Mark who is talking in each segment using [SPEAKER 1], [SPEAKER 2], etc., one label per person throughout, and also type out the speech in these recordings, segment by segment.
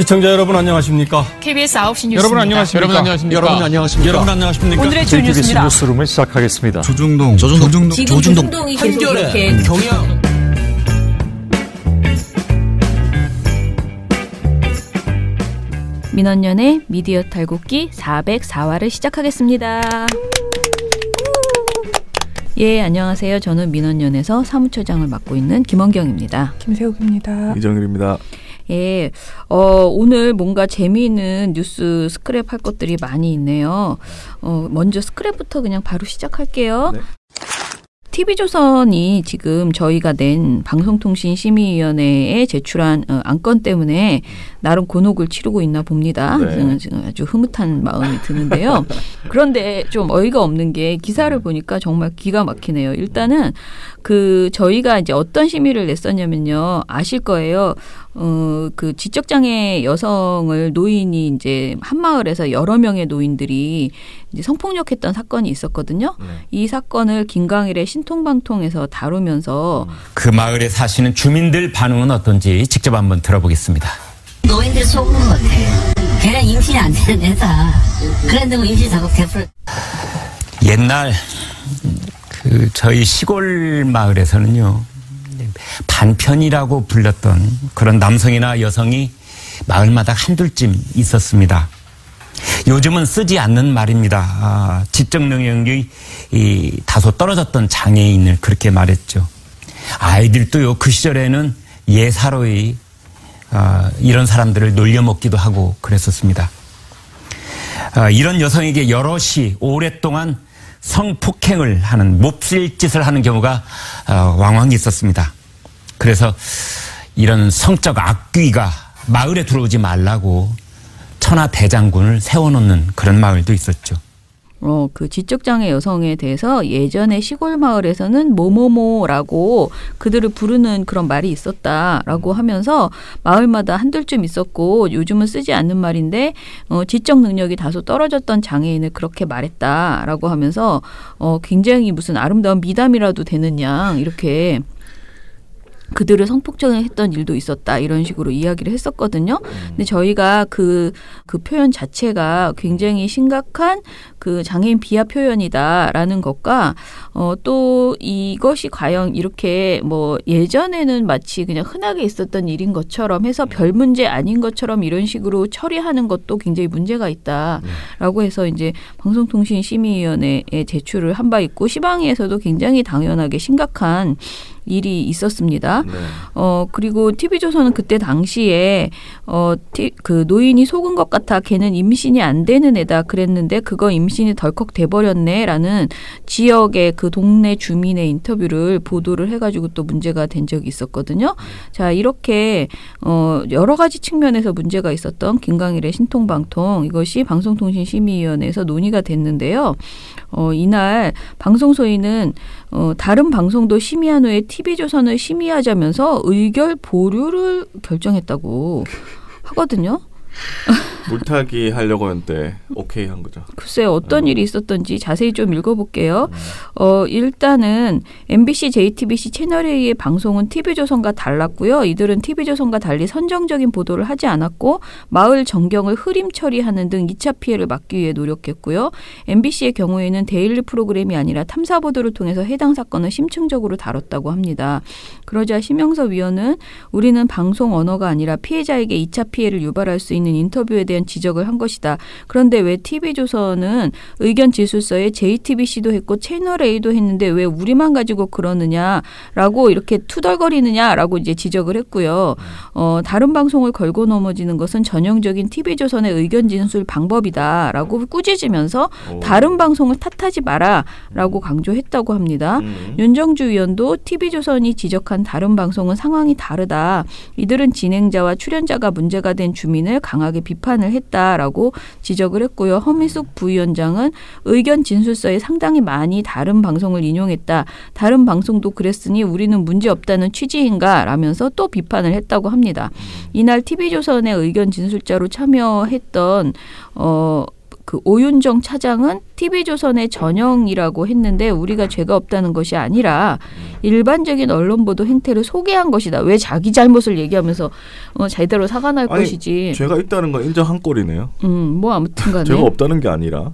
[SPEAKER 1] 시청자 여러분 안녕하십니까?
[SPEAKER 2] KBS 9시 뉴스입니다.
[SPEAKER 1] 여러분 안녕하십니까?
[SPEAKER 3] 여러분 안녕하십니까?
[SPEAKER 2] 오늘의 주
[SPEAKER 4] KBS
[SPEAKER 2] 뉴스입니다.
[SPEAKER 4] 뉴스룸을 시작하겠습니다.
[SPEAKER 5] 조중동
[SPEAKER 6] 조중동이 계속 이렇게
[SPEAKER 5] 경영.
[SPEAKER 7] 민원연의 미디어 탈곡기 404화를 시작하겠습니다. 예, 안녕하세요. 저는 민원연에서 사무처장을 맡고 있는 김원경입니다.
[SPEAKER 2] 김세욱입니다.
[SPEAKER 5] 이정일입니다.
[SPEAKER 7] 예, 오늘 뭔가 재미있는 뉴스 스크랩 할 것들이 많이 있네요. 먼저 스크랩부터 그냥 바로 시작할게요.
[SPEAKER 5] 네.
[SPEAKER 7] TV조선이 지금 저희가 낸 방송통신심의위원회에 제출한 안건 때문에 나름 곤혹을 치르고 있나 봅니다.
[SPEAKER 5] 네.
[SPEAKER 7] 지금 아주 흐뭇한 마음이 드는데요. 그런데 좀 어이가 없는 게 기사를 보니까 정말 기가 막히네요. 일단은 저희가 이제 어떤 심의를 냈었냐면요. 아실 거예요. 그 지적장애 여성을 노인이 이제 한마을에서 여러 명의 노인들이 이제 성폭력했던 사건이 있었거든요.
[SPEAKER 5] 네.
[SPEAKER 7] 이 사건을 김광일의 신통방통에서 다루면서
[SPEAKER 8] 그 마을에 사시는 주민들 반응은 어떤지 직접 한번 들어보겠습니다.
[SPEAKER 6] 노인들 속은 것 같아. 걔는 임신이 안 되는 애다. 그런데 뭐 임신 작업 대풀.
[SPEAKER 8] 옛날 저희 시골 마을에서는요. 반편이라고 불렸던 그런 남성이나 여성이 마을마다 한둘쯤 있었습니다. 요즘은 쓰지 않는 말입니다. 지적 능력이 다소 떨어졌던 장애인을 그렇게 말했죠. 아이들도요, 그 시절에는 예사로이 이런 사람들을 놀려먹기도 하고 그랬었습니다. 이런 여성에게 여럿이 오랫동안 성폭행을 하는 몹쓸 짓을 하는 경우가 왕왕 있었습니다. 그래서 이런 성적 악귀가 마을에 들어오지 말라고 천하대장군을 세워놓는 그런 마을도 있었죠.
[SPEAKER 7] 그 지적장애 여성에 대해서 예전에 시골 마을에서는 뭐뭐뭐라고 그들을 부르는 그런 말이 있었다라고 하면서 마을마다 한둘쯤 있었고 요즘은 쓰지 않는 말인데 지적 능력이 다소 떨어졌던 장애인을 그렇게 말했다라고 하면서 굉장히 무슨 아름다운 미담이라도 되는 양 이렇게 그들을 성폭행을 했던 일도 있었다 이런 식으로 이야기를 했었거든요. 근데 저희가 그 표현 자체가 굉장히 심각한 그 장애인 비하 표현이다라는 것과 또 이것이 과연 이렇게 뭐 예전에는 마치 그냥 흔하게 있었던 일인 것처럼 해서 별 문제 아닌 것처럼 이런 식으로 처리하는 것도 굉장히 문제가 있다라고 해서 이제 방송통신심의위원회에 제출을 한 바 있고 시방위에서도 굉장히 당연하게 심각한 일이 있었습니다.
[SPEAKER 5] 네.
[SPEAKER 7] 그리고 TV조선은 그때 당시에 그 노인이 속은 것 같아 걔는 임신이 안 되는 애다 그랬는데 그거 임신이 덜컥 돼버렸네라는 지역의 그 동네 주민의 인터뷰를 보도를 해가지고 또 문제가 된 적이 있었거든요. 자, 이렇게 여러 가지 측면에서 문제가 있었던 김광일의 신통방통 이것이 방송통신심의위원회에서 논의가 됐는데요. 이날 방송소위는 다른 방송도 심의한 후에 TV조선을 심의하자면서 의결 보류를 결정했다고 하거든요.
[SPEAKER 5] 물타기 하려고 했는데 오케이 한 거죠.
[SPEAKER 7] 글쎄요. 어떤 일이 있었던지 자세히 좀 읽어볼게요. 일단은 MBC, JTBC 채널A의 방송은 TV조선과 달랐고요. 이들은 TV조선과 달리 선정적인 보도를 하지 않았고 마을 전경을 흐림 처리하는 등 2차 피해를 막기 위해 노력했고요. MBC의 경우에는 데일리 프로그램이 아니라 탐사 보도를 통해서 해당 사건을 심층적으로 다뤘다고 합니다. 그러자 심영서 위원은 우리는 방송 언어가 아니라 피해자에게 2차 피해를 유발할 수 있는 인터뷰에 대한 지적을 한 것이다. 그런데 왜 TV조선은 의견 질술서에 JTBC도 했고 채널A도 했는데 왜 우리만 가지고 그러느냐라고 이렇게 투덜거리느냐라고 이제 지적을 했고요. 다른 방송을 걸고 넘어지는 것은 전형적인 TV조선의 의견 진술 방법이다라고 꾸짖으면서 다른 방송을 탓하지 마라라고 강조했다고 합니다. 윤정주 위원도 TV조선이 지적한 다른 방송은 상황이 다르다. 이들은 진행자와 출연자가 문제가 된 주민을 강하게 비판을 했다라고 지적을 했고요. 허미숙 부위원장은 의견 진술서에 상당히 많이 다른 방송을 인용했다. 다른 방송도 그랬으니 우리는 문제없다는 취지인가? 라면서 또 비판을 했다고 합니다. 이날 TV조선의 의견 진술자로 참여했던 그 오윤정 차장은 TV조선의 전형이라고 했는데 우리가 죄가 없다는 것이 아니라 일반적인 언론 보도 행태를 소개한 것이다. 왜 자기 잘못을 얘기하면서 제대로 사과 날 것이지.
[SPEAKER 5] 죄가 있다는 건 인정한 꼴이네요.
[SPEAKER 7] 뭐 아무튼 간에.
[SPEAKER 5] 죄가 없다는 게 아니라.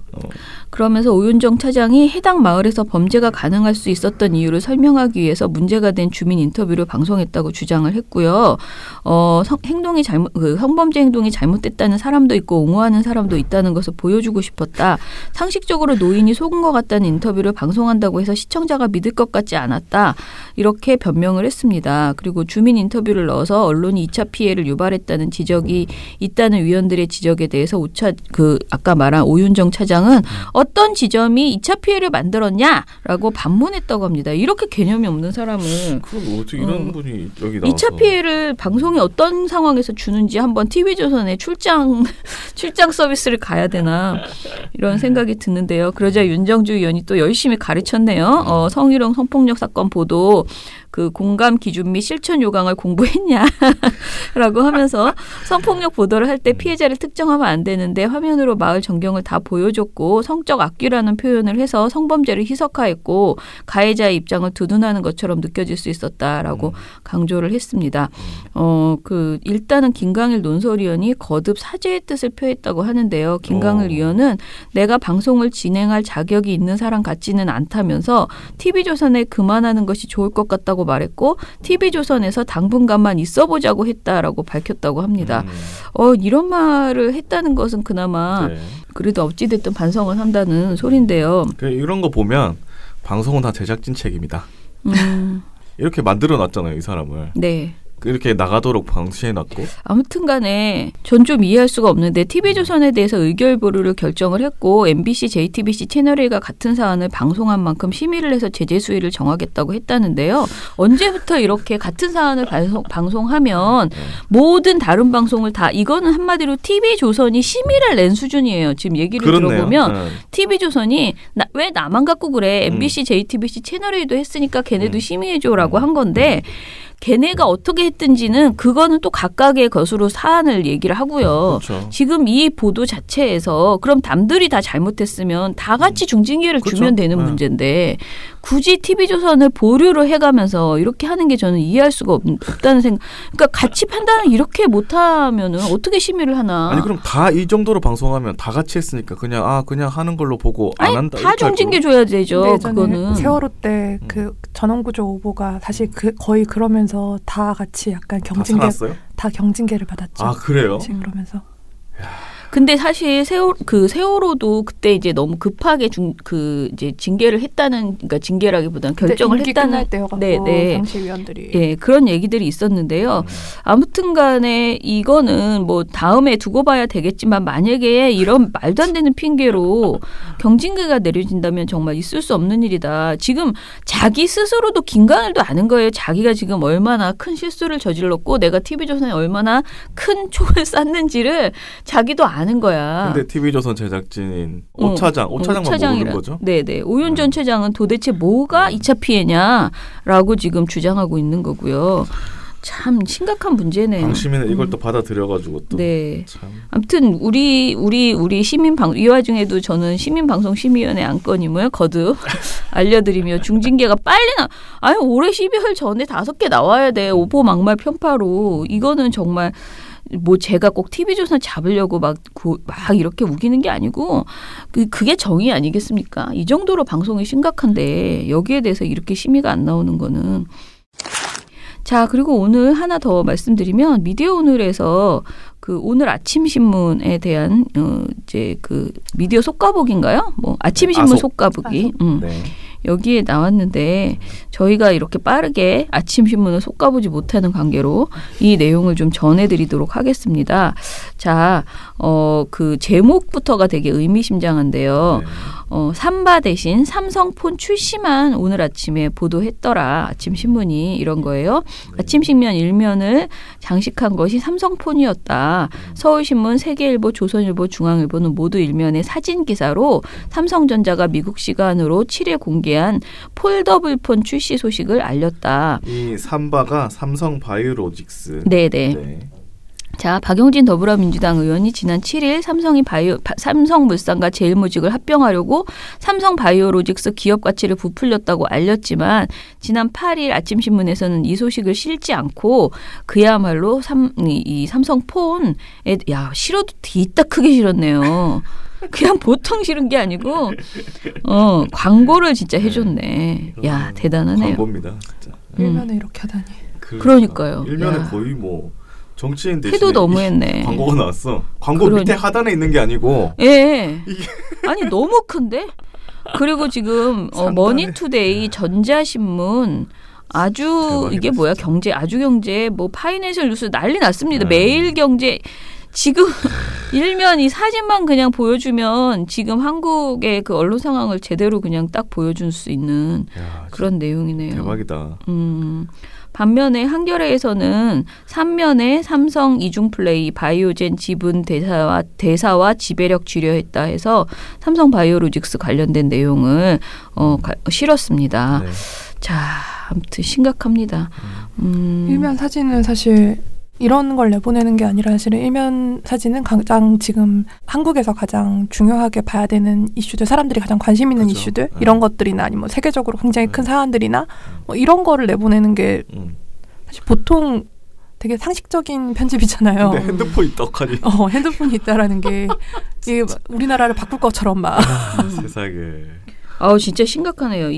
[SPEAKER 7] 그러면서 오윤정 차장이 해당 마을에서 범죄가 가능할 수 있었던 이유를 설명하기 위해서 문제가 된 주민 인터뷰를 방송했다고 주장을 했고요. 성범죄 행동이 잘못됐다는 사람도 있고 옹호하는 사람도 있다는 것을 보여주고 싶었다. 상식적으로 노인이 속은 것 같다는 인터뷰를 방송한다고 해서 시청자가 믿을 것 같지 않았다. 이렇게 변명을 했습니다. 그리고 주민 인터뷰를 넣어서 언론이 2차 피해를 유발했다는 지적이 있다는 위원들의 지적에 대해서 아까 말한 오윤정 차장은 어떤 지점이 2차 피해를 만들었냐라고 반문했다고 합니다. 이렇게 개념이 없는 사람을.
[SPEAKER 5] 그럼 어떻게 이런 분이 여기 나와서.
[SPEAKER 7] 2차 피해를 방송이 어떤 상황에서 주는지 한번 TV조선에 출장 서비스를 가야 되나 이런 생각이 드는데요. 그러자 윤정주 의원이 또 열심히 가르쳤네요. 성희롱 성폭력 사건 보도 그 공감 기준 및 실천 요강을 공부했냐라고 하면서 성폭력 보도를 할 때 피해자를 특정하면 안 되는데 화면으로 마을 전경을 다 보여줬고 성적 악귀라는 표현을 해서 성범죄를 희석화했고 가해자의 입장을 두둔하는 것처럼 느껴질 수 있었다라고 강조를 했습니다. 일단은 김강일 논설위원이 거듭 사죄의 뜻을 표했다고 하는데요. 김강일 의원은 내가 방송을 진행할 자격이 있는 사람 같지는 않다면서 TV조선에 그만하는 것이 좋을 것 같다고 말했고 TV조선에서 당분간만 있어보자고 했다라고 밝혔다고 합니다. 이런 말을 했다는 것은 그나마 그래도 어찌됐든 반성을 한다는 소린데요.
[SPEAKER 5] 이런 거 보면 방송은 다 제작진 책임이다. 이렇게 만들어놨잖아요, 이 사람을.
[SPEAKER 7] 네.
[SPEAKER 5] 이렇게 나가도록 방치해놨고.
[SPEAKER 7] 아무튼 간에 전 좀 이해할 수가 없는데 TV조선에 대해서 의결 보류를 결정을 했고 MBC, JTBC, 채널A가 같은 사안을 방송한 만큼 심의를 해서 제재 수위를 정하겠다고 했다는데요. 언제부터 이렇게 같은 사안을 방송하면 모든 다른 방송을 다 이거는 한마디로 TV조선이 심의를 낸 수준이에요. 지금 얘기를
[SPEAKER 5] 그렇네요.
[SPEAKER 7] 들어보면 TV조선이 왜 나만 갖고 그래. MBC, JTBC, 채널A도 했으니까 걔네도 심의해줘라고 한 건데 걔네가 어떻게 했든지는 그거는 또 각각의 것으로 사안을 얘기를 하고요.
[SPEAKER 5] 그렇죠.
[SPEAKER 7] 지금 이 보도 자체에서 그럼 남들이 다 잘못했으면 다 같이 중징계를
[SPEAKER 5] 그렇죠.
[SPEAKER 7] 주면 되는 문제인데 굳이 TV조선을 보류를 해가면서 이렇게 하는 게 저는 이해할 수가 없다는 생각. 그러니까 같이 판단을 이렇게 못하면은 어떻게 심의를 하나.
[SPEAKER 5] 아니 그럼 다 이 정도로 방송하면 다 같이 했으니까 그냥 하는 걸로 보고 안 한다.
[SPEAKER 7] 다 중징계 줘야 되죠. 그거는.
[SPEAKER 2] 세월호 때 그 전원구조 오보가 사실 거의 그러면서 다 같이 약간 다 경징계를 받았죠.
[SPEAKER 5] 아 그래요?
[SPEAKER 2] 그러면서.
[SPEAKER 7] 근데 사실 세월호도 그때 이제 너무 급하게 이제 징계를 했다는, 그러니까 징계라기보다는 결정을 했다는
[SPEAKER 2] 끝날 때여갖고 당시 위원들이
[SPEAKER 7] 그런 얘기들이 있었는데요. 아무튼간에 이거는 뭐 다음에 두고 봐야 되겠지만 만약에 이런 말도 안 되는 핑계로 경징계가 내려진다면 정말 있을 수 없는 일이다. 지금 자기 스스로도 김강일도 아는 거예요. 자기가 지금 얼마나 큰 실수를 저질렀고 내가 TV조선에 얼마나 큰 촉을 쌌는지를 자기도 아는 거야.
[SPEAKER 5] 근데 TV조선 제작진인 오차장만 모르는 거죠?
[SPEAKER 7] 네네. 오윤전 차장은 도대체 뭐가 2차 피해냐라고 지금 주장하고 있는 거고요. 참 심각한 문제네요.
[SPEAKER 5] 방심이는 이걸 또 받아들여가지고 또.
[SPEAKER 7] 네.
[SPEAKER 5] 참.
[SPEAKER 7] 아무튼 우리 이 와중에도 저는 시민방송심의위원회 안건임을 거듭 알려드리며 중징계가 올해 12월 전에 5개 나와야 돼. 오보 막말 편파로. 이거는 정말 뭐 제가 꼭 TV조선 잡으려고 막 이렇게 우기는 게 아니고 그게 정의 아니겠습니까? 이 정도로 방송이 심각한데 여기에 대해서 이렇게 심의가 안 나오는 거는. 자, 그리고 오늘 하나 더 말씀드리면 미디어 오늘에서 그 오늘 아침 신문에 대한 이제 그 미디어 속가보기인가요? 뭐 아침 신문 속가보기.
[SPEAKER 5] 네.
[SPEAKER 7] 여기에 나왔는데 저희가 이렇게 빠르게 아침 신문을 속가보지 못하는 관계로 이 내용을 좀 전해드리도록 하겠습니다. 자, 그 제목부터가 되게 의미심장한데요. 삼바 대신 삼성폰 출시만 오늘 아침에 보도했더라. 아침 신문이 이런 거예요. 아침 신문 일면을 장식한 것이 삼성폰이었다. 서울신문, 세계일보, 조선일보, 중앙일보는 모두 일면의 사진 기사로 삼성전자가 미국 시간으로 7일 공개한 폴더블폰 출시 소식을 알렸다.
[SPEAKER 5] 이 삼바가 삼성바이오로직스.
[SPEAKER 7] 네네. 네. 자, 박용진 더불어민주당 의원이 지난 7일 삼성물산과 제일모직을 합병하려고 삼성바이오로직스 기업 가치를 부풀렸다고 알렸지만 지난 8일 아침신문에서는 이 소식을 실지 않고 그야말로 이 삼성폰에 실어도 뒤따 크게 실었네요. 그냥 보통 실은 게 아니고 광고를 진짜 해줬네. 야, 대단하네요.
[SPEAKER 5] 광고입니다. 진짜.
[SPEAKER 2] 일면에 이렇게 하다니.
[SPEAKER 7] 그러니까요.
[SPEAKER 5] 일면에
[SPEAKER 7] 야.
[SPEAKER 5] 거의 뭐 정치인 대신에
[SPEAKER 7] 해도 너무했네.
[SPEAKER 5] 광고가 나왔어. 광고 밑에 하단에 있는 게 아니고.
[SPEAKER 7] 예. 아니 너무 큰데? 그리고 지금 머니투데이 전자신문 아주
[SPEAKER 5] 대박이다,
[SPEAKER 7] 이게 뭐야
[SPEAKER 5] 진짜.
[SPEAKER 7] 경제 아주경제 뭐 파이낸셜 뉴스 난리 났습니다. 매일경제 지금 일면 이 사진만 그냥 보여주면 지금 한국의 그 언론 상황을 제대로 그냥 딱 보여줄 수 있는 그런 내용이네요.
[SPEAKER 5] 대박이다.
[SPEAKER 7] 반면에 한겨레에서는 3면에 삼성 이중플레이 바이오젠 지분 대사와 지배력 주려했다 해서 삼성바이오로직스 관련된 내용을 실었습니다.
[SPEAKER 5] 네.
[SPEAKER 7] 자, 아무튼 심각합니다.
[SPEAKER 2] 일면 사진은 사실 이런 걸 내보내는 게 아니라 사실은 일면 사진은 가장 지금 한국에서 가장 중요하게 봐야 되는 이슈들, 사람들이 가장 관심 있는
[SPEAKER 5] 그렇죠.
[SPEAKER 2] 이슈들 이런 것들이나 아니면 뭐 세계적으로 굉장히 큰 사안들이나 뭐 이런 거를 내보내는 게 사실 보통 되게 상식적인 편집이잖아요.
[SPEAKER 5] 근데 핸드폰이 떡하니.
[SPEAKER 2] 핸드폰이 있다라는 게 이게 우리나라를 바꿀 것처럼 막.
[SPEAKER 5] 세상에.
[SPEAKER 7] 진짜 심각하네요.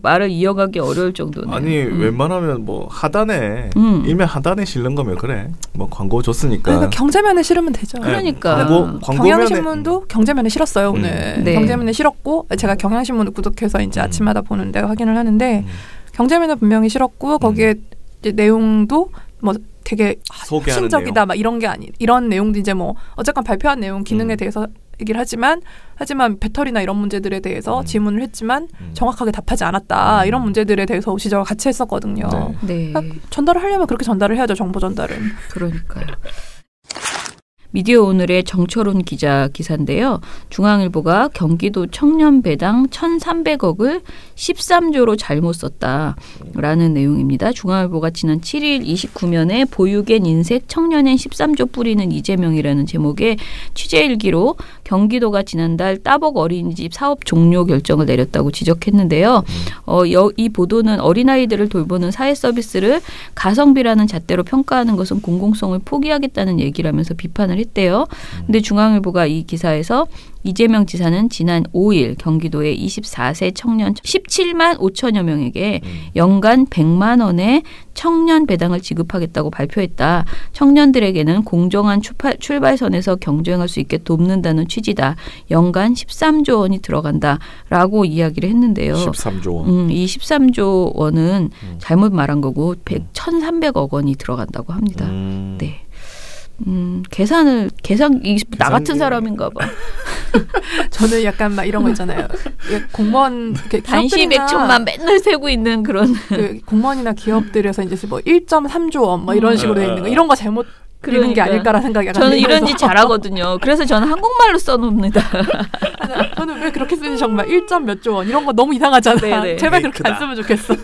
[SPEAKER 7] 말을 이어가기 어려울 정도네요.
[SPEAKER 5] 아니 웬만하면 뭐 하단에 일면 하단에 실는 거면 그래. 뭐 광고 줬으니까.
[SPEAKER 2] 그러니까 경제면에 실으면 되죠.
[SPEAKER 7] 그러니까.
[SPEAKER 2] 경향신문도 경제면에 실었어요 오늘.
[SPEAKER 7] 네.
[SPEAKER 2] 경제면에 실었고 제가 경향신문을 구독해서 이제 아침마다 보는데 확인을 하는데 경제면에 분명히 실었고 거기에 이제 내용도 뭐 되게 혁신적이다 막 이런 게 이런 내용도 이제 뭐 어쨌건 발표한 내용 기능에 대해서 얘기를 하지만 배터리나 이런 문제들에 대해서 질문을 했지만 정확하게 답하지 않았다. 이런 문제들에 대해서 지적을 같이 했었거든요.
[SPEAKER 7] 네.
[SPEAKER 2] 그러니까 전달을 하려면 그렇게 전달을 해야죠. 정보 전달은.
[SPEAKER 7] 그러니까요. 미디어 오늘의 정철훈 기자 기사인데요. 중앙일보가 경기도 청년 배당 1,300억을 13조로 잘못 썼다라는 내용입니다. 중앙일보가 지난 7일 29면에 보육엔 인색 청년엔 13조 뿌리는 이재명이라는 제목의 취재일기로 경기도가 지난달 따복 어린이집 사업 종료 결정을 내렸다고 지적했는데요. 이 보도는 어린아이들을 돌보는 사회 서비스를 가성비라는 잣대로 평가하는 것은 공공성을 포기하겠다는 얘기라면서 비판을 했대요. 근데 중앙일보가 이 기사에서 이재명 지사는 지난 5일 경기도의 24세 청년 17만 5천여 명에게 연간 100만 원의 청년 배당을 지급하겠다고 발표했다. 청년들에게는 공정한 출발선에서 경쟁할 수 있게 돕는다는 취지다. 연간 13조 원이 들어간다라고 이야기를 했는데요.
[SPEAKER 5] 13조 원.
[SPEAKER 7] 이 13조 원은 잘못 말한 거고 1,300억 원이 들어간다고 합니다. 네. 나 같은 사람인가 봐.
[SPEAKER 2] 저는 약간 막 이런 거 있잖아요.
[SPEAKER 7] 공무원 단시 백천만 맨날 세고 있는 그런
[SPEAKER 2] 그 공무원이나 기업들에서 이제 뭐 1.3조 원 뭐 이런 식으로 돼 있는 거 이런 거 잘못 읽은 게 아닐까라는 생각이 약간
[SPEAKER 7] 저는 이런 짓 잘하거든요. 그래서 저는 한국말로 써놓습니다.
[SPEAKER 2] 저는 왜 그렇게 쓰니 정말 1점 몇 조 원 이런 거 너무 이상하잖아.
[SPEAKER 7] 네네.
[SPEAKER 2] 제발 그렇게 안 쓰면 좋겠어.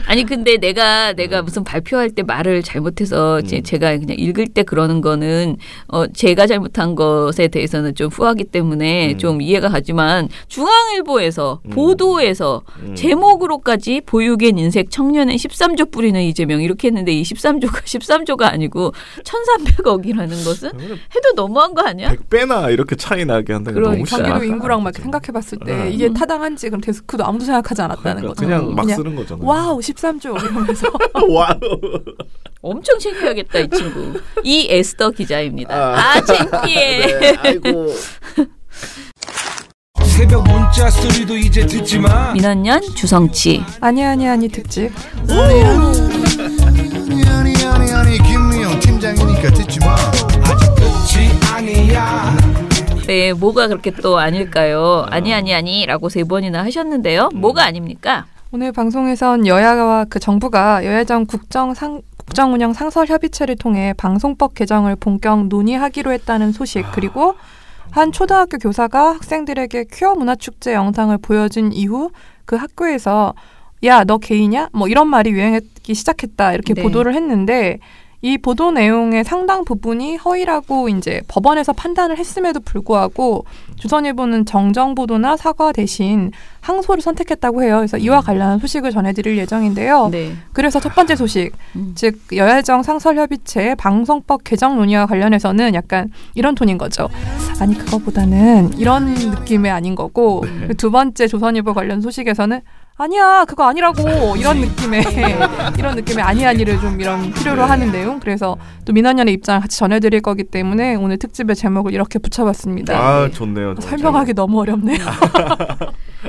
[SPEAKER 7] 아니 근데 내가 무슨 발표할 때 말을 잘못해서 제가 그냥 읽을 때 그러는 거는 제가 잘못한 것에 대해서는 좀 후하기 때문에 좀 이해가 가지만 중앙일보에서 보도에서 제목으로까지 보육엔 인색 청년엔 13조 뿌리는 이재명 이렇게 했는데 이 13조가 아니고 1,300억이라는 것은 해도 너무한 거 아니야?
[SPEAKER 5] 100배나 이렇게 차이 나게 한다는 게 너무 심하다.
[SPEAKER 2] 경기도 인구랑 막 생각해봤을 때 이게 타당한지 그럼 데스크도 아무도 생각하지 않았다는 거죠.
[SPEAKER 5] 그냥 막 쓰는 거잖아요.
[SPEAKER 2] 와우 13조 이러면서
[SPEAKER 5] 와우.
[SPEAKER 7] 엄청 창피하겠다 이 친구. 이 에스더 기자입니다. 창피해.
[SPEAKER 5] 네, 아이고.
[SPEAKER 3] 새벽 문자 소리도 이제 듣지마.
[SPEAKER 7] 민원연 주성치.
[SPEAKER 2] 아니 특집.
[SPEAKER 1] 아니 김미영 팀장이니까 듣지마.
[SPEAKER 3] 아직 끝이 아니야.
[SPEAKER 7] 네, 뭐가 그렇게 또 아닐까요? 아니라고 3번이나 하셨는데요. 뭐가 아닙니까?
[SPEAKER 2] 오늘 방송에선 여야와 그 정부가 여야정 국정운영 상설협의체를 통해 방송법 개정을 본격 논의하기로 했다는 소식, 그리고 한 초등학교 교사가 학생들에게 퀴어 문화축제 영상을 보여준 이후 그 학교에서 야, 너 게이냐? 뭐 이런 말이 유행하기 시작했다 이렇게
[SPEAKER 7] 네.
[SPEAKER 2] 보도를 했는데 이 보도 내용의 상당 부분이 허위라고 이제 법원에서 판단을 했음에도 불구하고 조선일보는 정정 보도나 사과 대신 항소를 선택했다고 해요. 그래서 이와 관련한 소식을 전해드릴 예정인데요.
[SPEAKER 7] 네.
[SPEAKER 2] 그래서 첫 번째 소식, 즉 여야정 상설협의체 방송법 개정 논의와 관련해서는 약간 이런 톤인 거죠. 아니 그거보다는 이런 느낌의 아닌 거고
[SPEAKER 5] 네.
[SPEAKER 2] 두 번째 조선일보 관련 소식에서는 아니야 그거 아니라고 이런 느낌의 아니를 좀 이런 필요로 하는 내용. 그래서 또 민원연의 입장을 같이 전해드릴 거기 때문에 오늘 특집의 제목을 이렇게 붙여봤습니다.
[SPEAKER 5] 아 좋네요.
[SPEAKER 2] 설명하기 너무 어렵네요.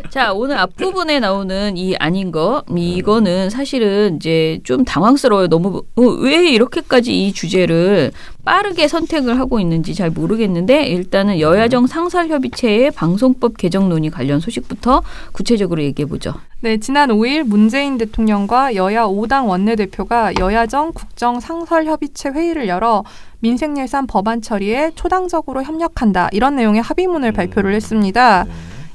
[SPEAKER 7] 자, 오늘 앞부분에 나오는 이 아닌 거, 이거는 사실은 이제 좀 당황스러워요. 너무 왜 이렇게까지 이 주제를 빠르게 선택을 하고 있는지 잘 모르겠는데 일단은 여야정 상설협의체의 방송법 개정 논의 관련 소식부터 구체적으로 얘기해보죠.
[SPEAKER 2] 네, 지난 5일 문재인 대통령과 여야 5당 원내대표가 여야정 국정상설협의체 회의를 열어 민생예산 법안 처리에 초당적으로 협력한다. 이런 내용의 합의문을 발표를 했습니다.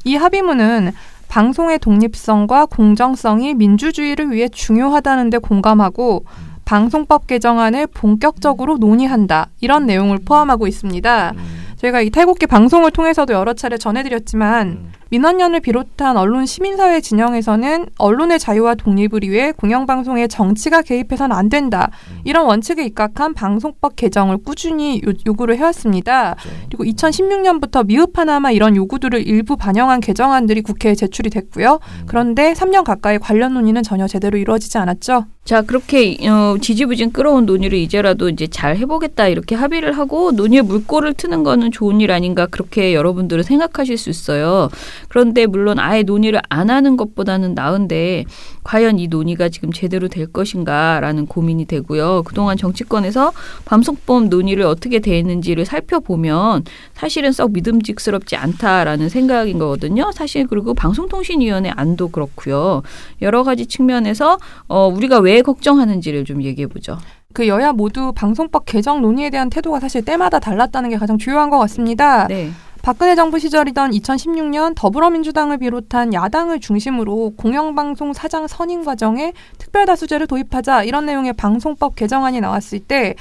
[SPEAKER 2] 이 합의문은 방송의 독립성과 공정성이 민주주의를 위해 중요하다는 데 공감하고 방송법 개정안을 본격적으로 논의한다. 이런 내용을 포함하고 있습니다. 저희가 이 탈곡기 방송을 통해서도 여러 차례 전해드렸지만 민원연을 비롯한 언론 시민사회 진영에서는 언론의 자유와 독립을 위해 공영방송에 정치가 개입해서는 안 된다. 이런 원칙에 입각한 방송법 개정을 꾸준히 요구를 해왔습니다. 그리고 2016년부터 미흡하나마 이런 요구들을 일부 반영한 개정안들이 국회에 제출이 됐고요. 그런데 3년 가까이 관련 논의는 전혀 제대로 이루어지지 않았죠.
[SPEAKER 7] 자, 그렇게 지지부진 끌어온 논의를 이제라도 이제 잘 해보겠다 이렇게 합의를 하고 논의에 물꼬를 트는 거는 좋은 일 아닌가 그렇게 여러분들은 생각하실 수 있어요. 그런데 물론 아예 논의를 안 하는 것보다는 나은데 과연 이 논의가 지금 제대로 될 것인가라는 고민이 되고요. 그동안 정치권에서 방송법 논의를 어떻게 대했는지를 살펴보면 사실은 썩 믿음직스럽지 않다라는 생각인 거거든요. 사실 그리고 방송통신위원회 안도 그렇고요. 여러 가지 측면에서 우리가 왜 걱정하는지를 좀 얘기해보죠.
[SPEAKER 2] 그 여야 모두 방송법 개정 논의에 대한 태도가 사실 때마다 달랐다는 게 가장 주요한 것 같습니다.
[SPEAKER 7] 네.
[SPEAKER 2] 박근혜 정부 시절이던 2016년 더불어민주당을 비롯한 야당을 중심으로 공영방송 사장 선임 과정에 특별다수제를 도입하자 이런 내용의 방송법 개정안이 나왔을 때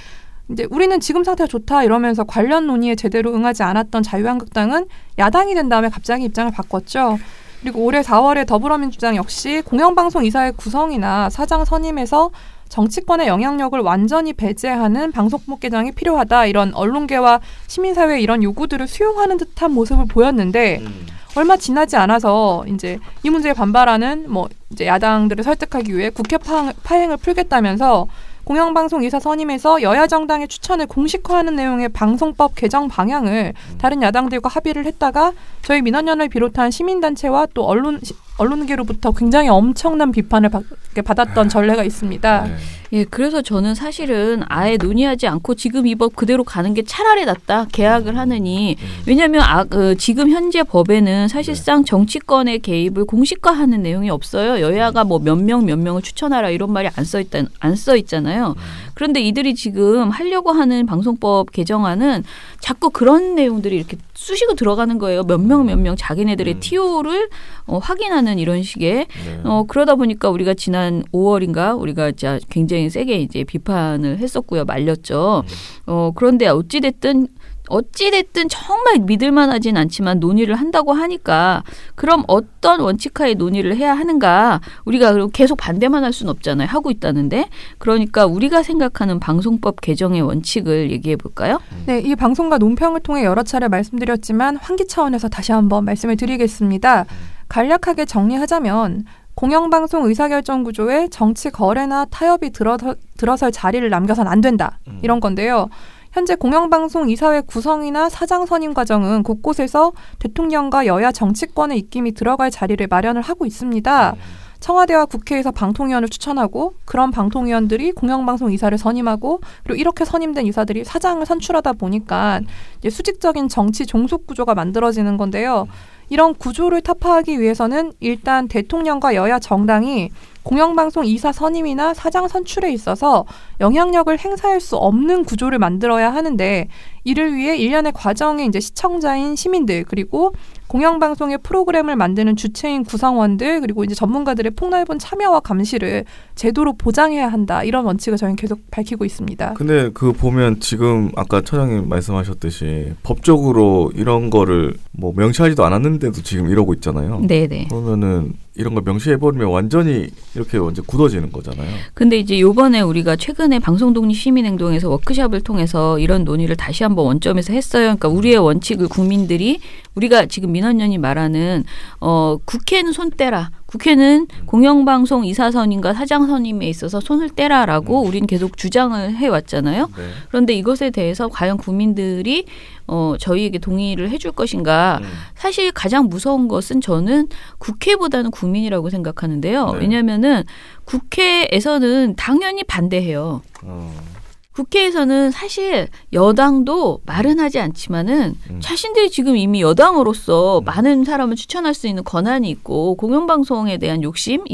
[SPEAKER 2] 이제 우리는 지금 상태가 좋다 이러면서 관련 논의에 제대로 응하지 않았던 자유한국당은 야당이 된 다음에 갑자기 입장을 바꿨죠. 그리고 올해 4월에 더불어민주당 역시 공영방송 이사회 구성이나 사장 선임에서 정치권의 영향력을 완전히 배제하는 방송법 개정이 필요하다. 이런 언론계와 시민사회의 이런 요구들을 수용하는 듯한 모습을 보였는데 얼마 지나지 않아서 이제 이 문제에 반발하는 이제 야당들을 설득하기 위해 국회 파행을 풀겠다면서 공영방송 이사 선임에서 여야 정당의 추천을 공식화하는 내용의 방송법 개정 방향을 다른 야당들과 합의를 했다가 저희 민원연을 비롯한 시민단체와 또 언론계로부터 굉장히 엄청난 비판을 받았던 전례가 있습니다.
[SPEAKER 5] 네.
[SPEAKER 7] 예, 그래서 저는 사실은 아예 논의하지 않고 지금 이 법 그대로 가는 게 차라리 낫다. 개혁을 하느니. 왜냐하면 지금 현재 법에는 사실상 정치권의 개입을 공식화하는 내용이 없어요. 여야가 뭐 몇 명을 추천하라 이런 말이 안 써 있잖아요. 그런데 이들이 지금 하려고 하는 방송법 개정안은 자꾸 그런 내용들이 이렇게 쑤시고 들어가는 거예요. 몇 명 자기네들의 TO를 확인하는 이런 식의. 그러다 보니까 우리가 지난 5월인가 우리가 진짜 굉장히 세게 이제 비판을 했었고요. 말렸죠. 그런데 어찌됐든 정말 믿을만하진 않지만 논의를 한다고 하니까 그럼 어떤 원칙하에 논의를 해야 하는가. 우리가 계속 반대만 할 수는 없잖아요. 하고 있다는데. 그러니까 우리가 생각하는 방송법 개정의 원칙을 얘기해 볼까요?
[SPEAKER 2] 네, 이 방송과 논평을 통해 여러 차례 말씀드렸지만 환기 차원에서 다시 한번 말씀을 드리겠습니다. 간략하게 정리하자면 공영방송 의사결정 구조에 정치 거래나 타협이 들어설 자리를 남겨서는 안 된다. 이런 건데요. 현재 공영방송 이사회 구성이나 사장 선임 과정은 곳곳에서 대통령과 여야 정치권의 입김이 들어갈 자리를 마련을 하고 있습니다. 청와대와 국회에서 방통위원을 추천하고 그런 방통위원들이 공영방송 이사를 선임하고 그리고 이렇게 선임된 이사들이 사장을 선출하다 보니까 이제 수직적인 정치 종속 구조가 만들어지는 건데요. 이런 구조를 타파하기 위해서는 일단 대통령과 여야 정당이 공영방송 이사 선임이나 사장 선출에 있어서 영향력을 행사할 수 없는 구조를 만들어야 하는데 이를 위해 일련의 과정에 이제 시청자인 시민들 그리고 공영방송의 프로그램을 만드는 주체인 구성원들 그리고 이제 전문가들의 폭넓은 참여와 감시를 제도로 보장해야 한다. 이런 원칙을 저희는 계속 밝히고 있습니다.
[SPEAKER 5] 근데 그 보면 지금 아까 처장님 말씀하셨듯이 법적으로 이런 거를 뭐 명시하지도 않았는데도 지금 이러고 있잖아요.
[SPEAKER 7] 네네.
[SPEAKER 5] 그러면은 이런 걸 명시해버리면 완전히 이렇게 완전 굳어지는 거잖아요.
[SPEAKER 7] 근데 이제 요번에 우리가 최근에 방송독립시민행동에서 워크숍을 통해서 이런 논의를 다시 한번 원점에서 했어요. 그러니까 우리의 원칙을 국민들이 우리가 지금 민원연이 말하는 국회는 손 떼라. 국회는 공영방송 이사선임과 사장선임에 있어서 손을 떼라라고 우리는 계속 주장을 해왔잖아요.
[SPEAKER 5] 네.
[SPEAKER 7] 그런데 이것에 대해서 과연 국민들이 저희에게 동의를 해줄 것인가. 사실 가장 무서운 것은 저는 국회보다는 국민이라고 생각하는데요.
[SPEAKER 5] 네.
[SPEAKER 7] 왜냐하면은 국회에서는 당연히 반대해요. 국회에서는 사실 여당도 말은 하지 않지만은 자신들이 지금 이미 여당으로서 많은 사람을 추천할 수 있는 권한이 있고 공영방송에 대한 욕심,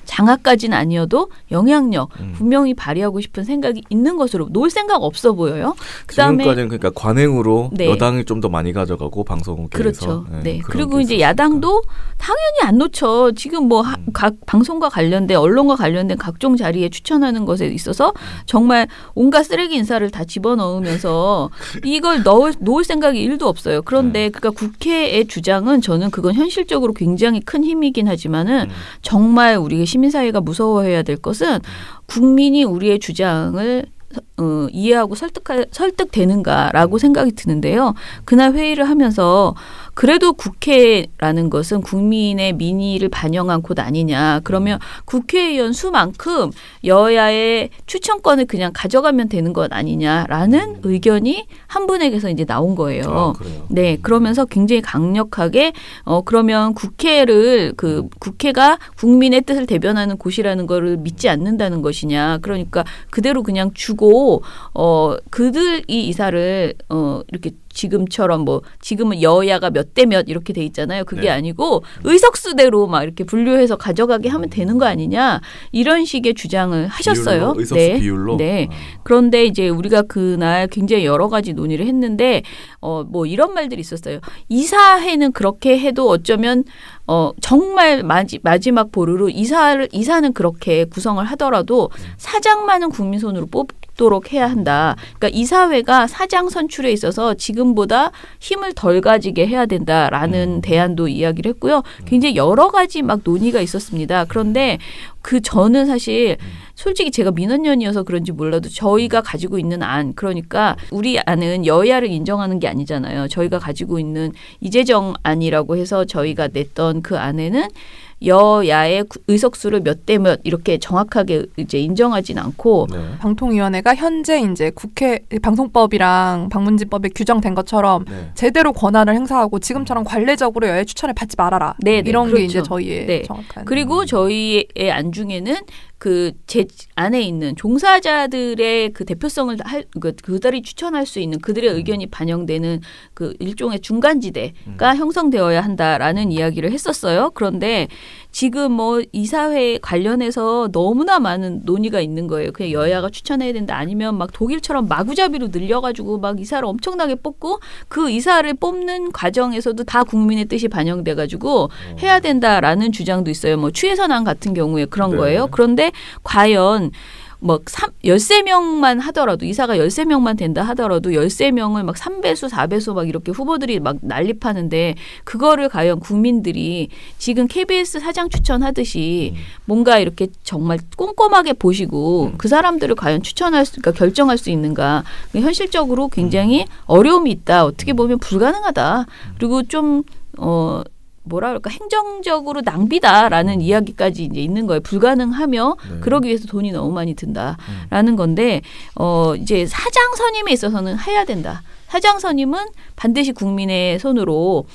[SPEAKER 7] 장악까지는 아니어도 영향력 분명히 발휘하고 싶은 생각이 있는 것으로 놓을 생각 없어 보여요. 그다음에
[SPEAKER 5] 지금까지는 그러니까 관행으로
[SPEAKER 7] 네.
[SPEAKER 5] 여당이 좀 더 많이 가져가고 방송국에서
[SPEAKER 7] 그렇죠. 네.
[SPEAKER 5] 그런
[SPEAKER 7] 그리고
[SPEAKER 5] 게
[SPEAKER 7] 이제
[SPEAKER 5] 있었으니까.
[SPEAKER 7] 야당도 당연히 안 놓쳐. 지금 뭐 각 방송과 관련된 언론과 관련된 각종 자리에 추천하는 것에 있어서 정말 온갖 쓰레기 인사를 다 집어넣으면서 이걸 놓을 생각이 1도 없어요. 그런데 그러니까 국회의 주장은 저는 그건 현실적으로 굉장히 큰 힘이긴 하지만은 정말 우리 시민사회가 무서워해야 될 것은 국민이 우리의 주장을 이해하고 설득되는가라고 생각이 드는데요. 그날 회의를 하면서 그래도 국회라는 것은 국민의 민의를 반영한 곳 아니냐. 그러면 국회의원 수만큼 여야의 추천권을 그냥 가져가면 되는 것 아니냐라는 의견이 한 분에게서 이제 나온 거예요.
[SPEAKER 5] 그래요?
[SPEAKER 7] 네, 그러면서 굉장히 강력하게 그러면 국회가 국민의 뜻을 대변하는 곳이라는 거를 믿지 않는다는 것이냐. 그러니까 그대로 그냥 주고 그들이 이사를 이렇게 지금처럼 지금은 여야가 몇 대 몇 이렇게 돼 있잖아요. 그게
[SPEAKER 5] 네.
[SPEAKER 7] 아니고 의석수대로 막 이렇게 분류해서 가져가게 하면 되는 거 아니냐 이런 식의 주장을 하셨어요.
[SPEAKER 5] 비율로? 의석수
[SPEAKER 7] 네.
[SPEAKER 5] 비율로?
[SPEAKER 7] 네. 그런데 이제 우리가 그날 굉장히 여러 가지 논의를 했는데 이런 말들이 있었어요. 이사회는 그렇게 해도 어쩌면 정말 마지막 보루로 이사는 그렇게 구성을 하더라도 사장만은 국민 손으로 뽑도록 해야 한다. 그러니까 이사회가 사장 선출에 있어서 지금보다 힘을 덜 가지게 해야 된다라는 대안도 이야기를 했고요. 굉장히 여러 가지 막 논의가 있었습니다. 그런데 저는 사실 솔직히 제가 민원연이어서 그런지 몰라도 저희가 가지고 있는 안, 그러니까 우리 안은 여야를 인정하는 게 아니잖아요. 저희가 가지고 있는 이재정 안이라고 해서 저희가 냈던 그 안에는 여야의 의석수를 몇 대 몇 이렇게 정확하게 이제 인정하진 않고
[SPEAKER 5] 네.
[SPEAKER 2] 방통위원회가 현재 이제 국회 방송법이랑 방문지법에 규정된 것처럼
[SPEAKER 5] 네.
[SPEAKER 2] 제대로 권한을 행사하고 지금처럼 관례적으로 여야 추천을 받지 말아라.
[SPEAKER 7] 네,
[SPEAKER 2] 이런
[SPEAKER 7] 그렇죠.
[SPEAKER 2] 게 이제 저희의
[SPEAKER 7] 네.
[SPEAKER 2] 정확한.
[SPEAKER 7] 그리고 저희의 안 중에는 제 안에 있는 종사자들의 그 대표성을 그들이 추천할 수 있는 그들의 의견이 반영되는 그 일종의 중간지대가 형성되어야 한다라는 이야기를 했었어요. 그런데 지금 이사회 관련해서 너무나 많은 논의가 있는 거예요. 그냥 여야가 추천해야 된다. 아니면 막 독일처럼 마구잡이로 늘려가지고 막 이사를 엄청나게 뽑고 그 이사를 뽑는 과정에서도 다 국민의 뜻이 반영돼가지고 해야 된다라는 주장도 있어요. 추혜선안 같은 경우에 그런
[SPEAKER 5] 네.
[SPEAKER 7] 거예요. 그런데 과연 13명만 하더라도 이사가 13명만 된다 하더라도 13명을 막 3배수 4배수 막 이렇게 후보들이 막 난립하는데 그거를 과연 국민들이 지금 KBS 사장 추천하듯이 뭔가 이렇게 정말 꼼꼼하게 보시고 그 사람들을 과연 그러니까 결정할 수 있는가. 현실적으로 굉장히 어려움이 있다. 어떻게 보면 불가능하다. 그리고 좀 행정적으로 낭비다라는 이야기까지 이제 있는 거예요. 불가능하며 그러기 위해서 돈이 너무 많이 든다라는 건데 이제 사장 선임에 있어서는 해야 된다. 사장 선임은 반드시 국민의 손으로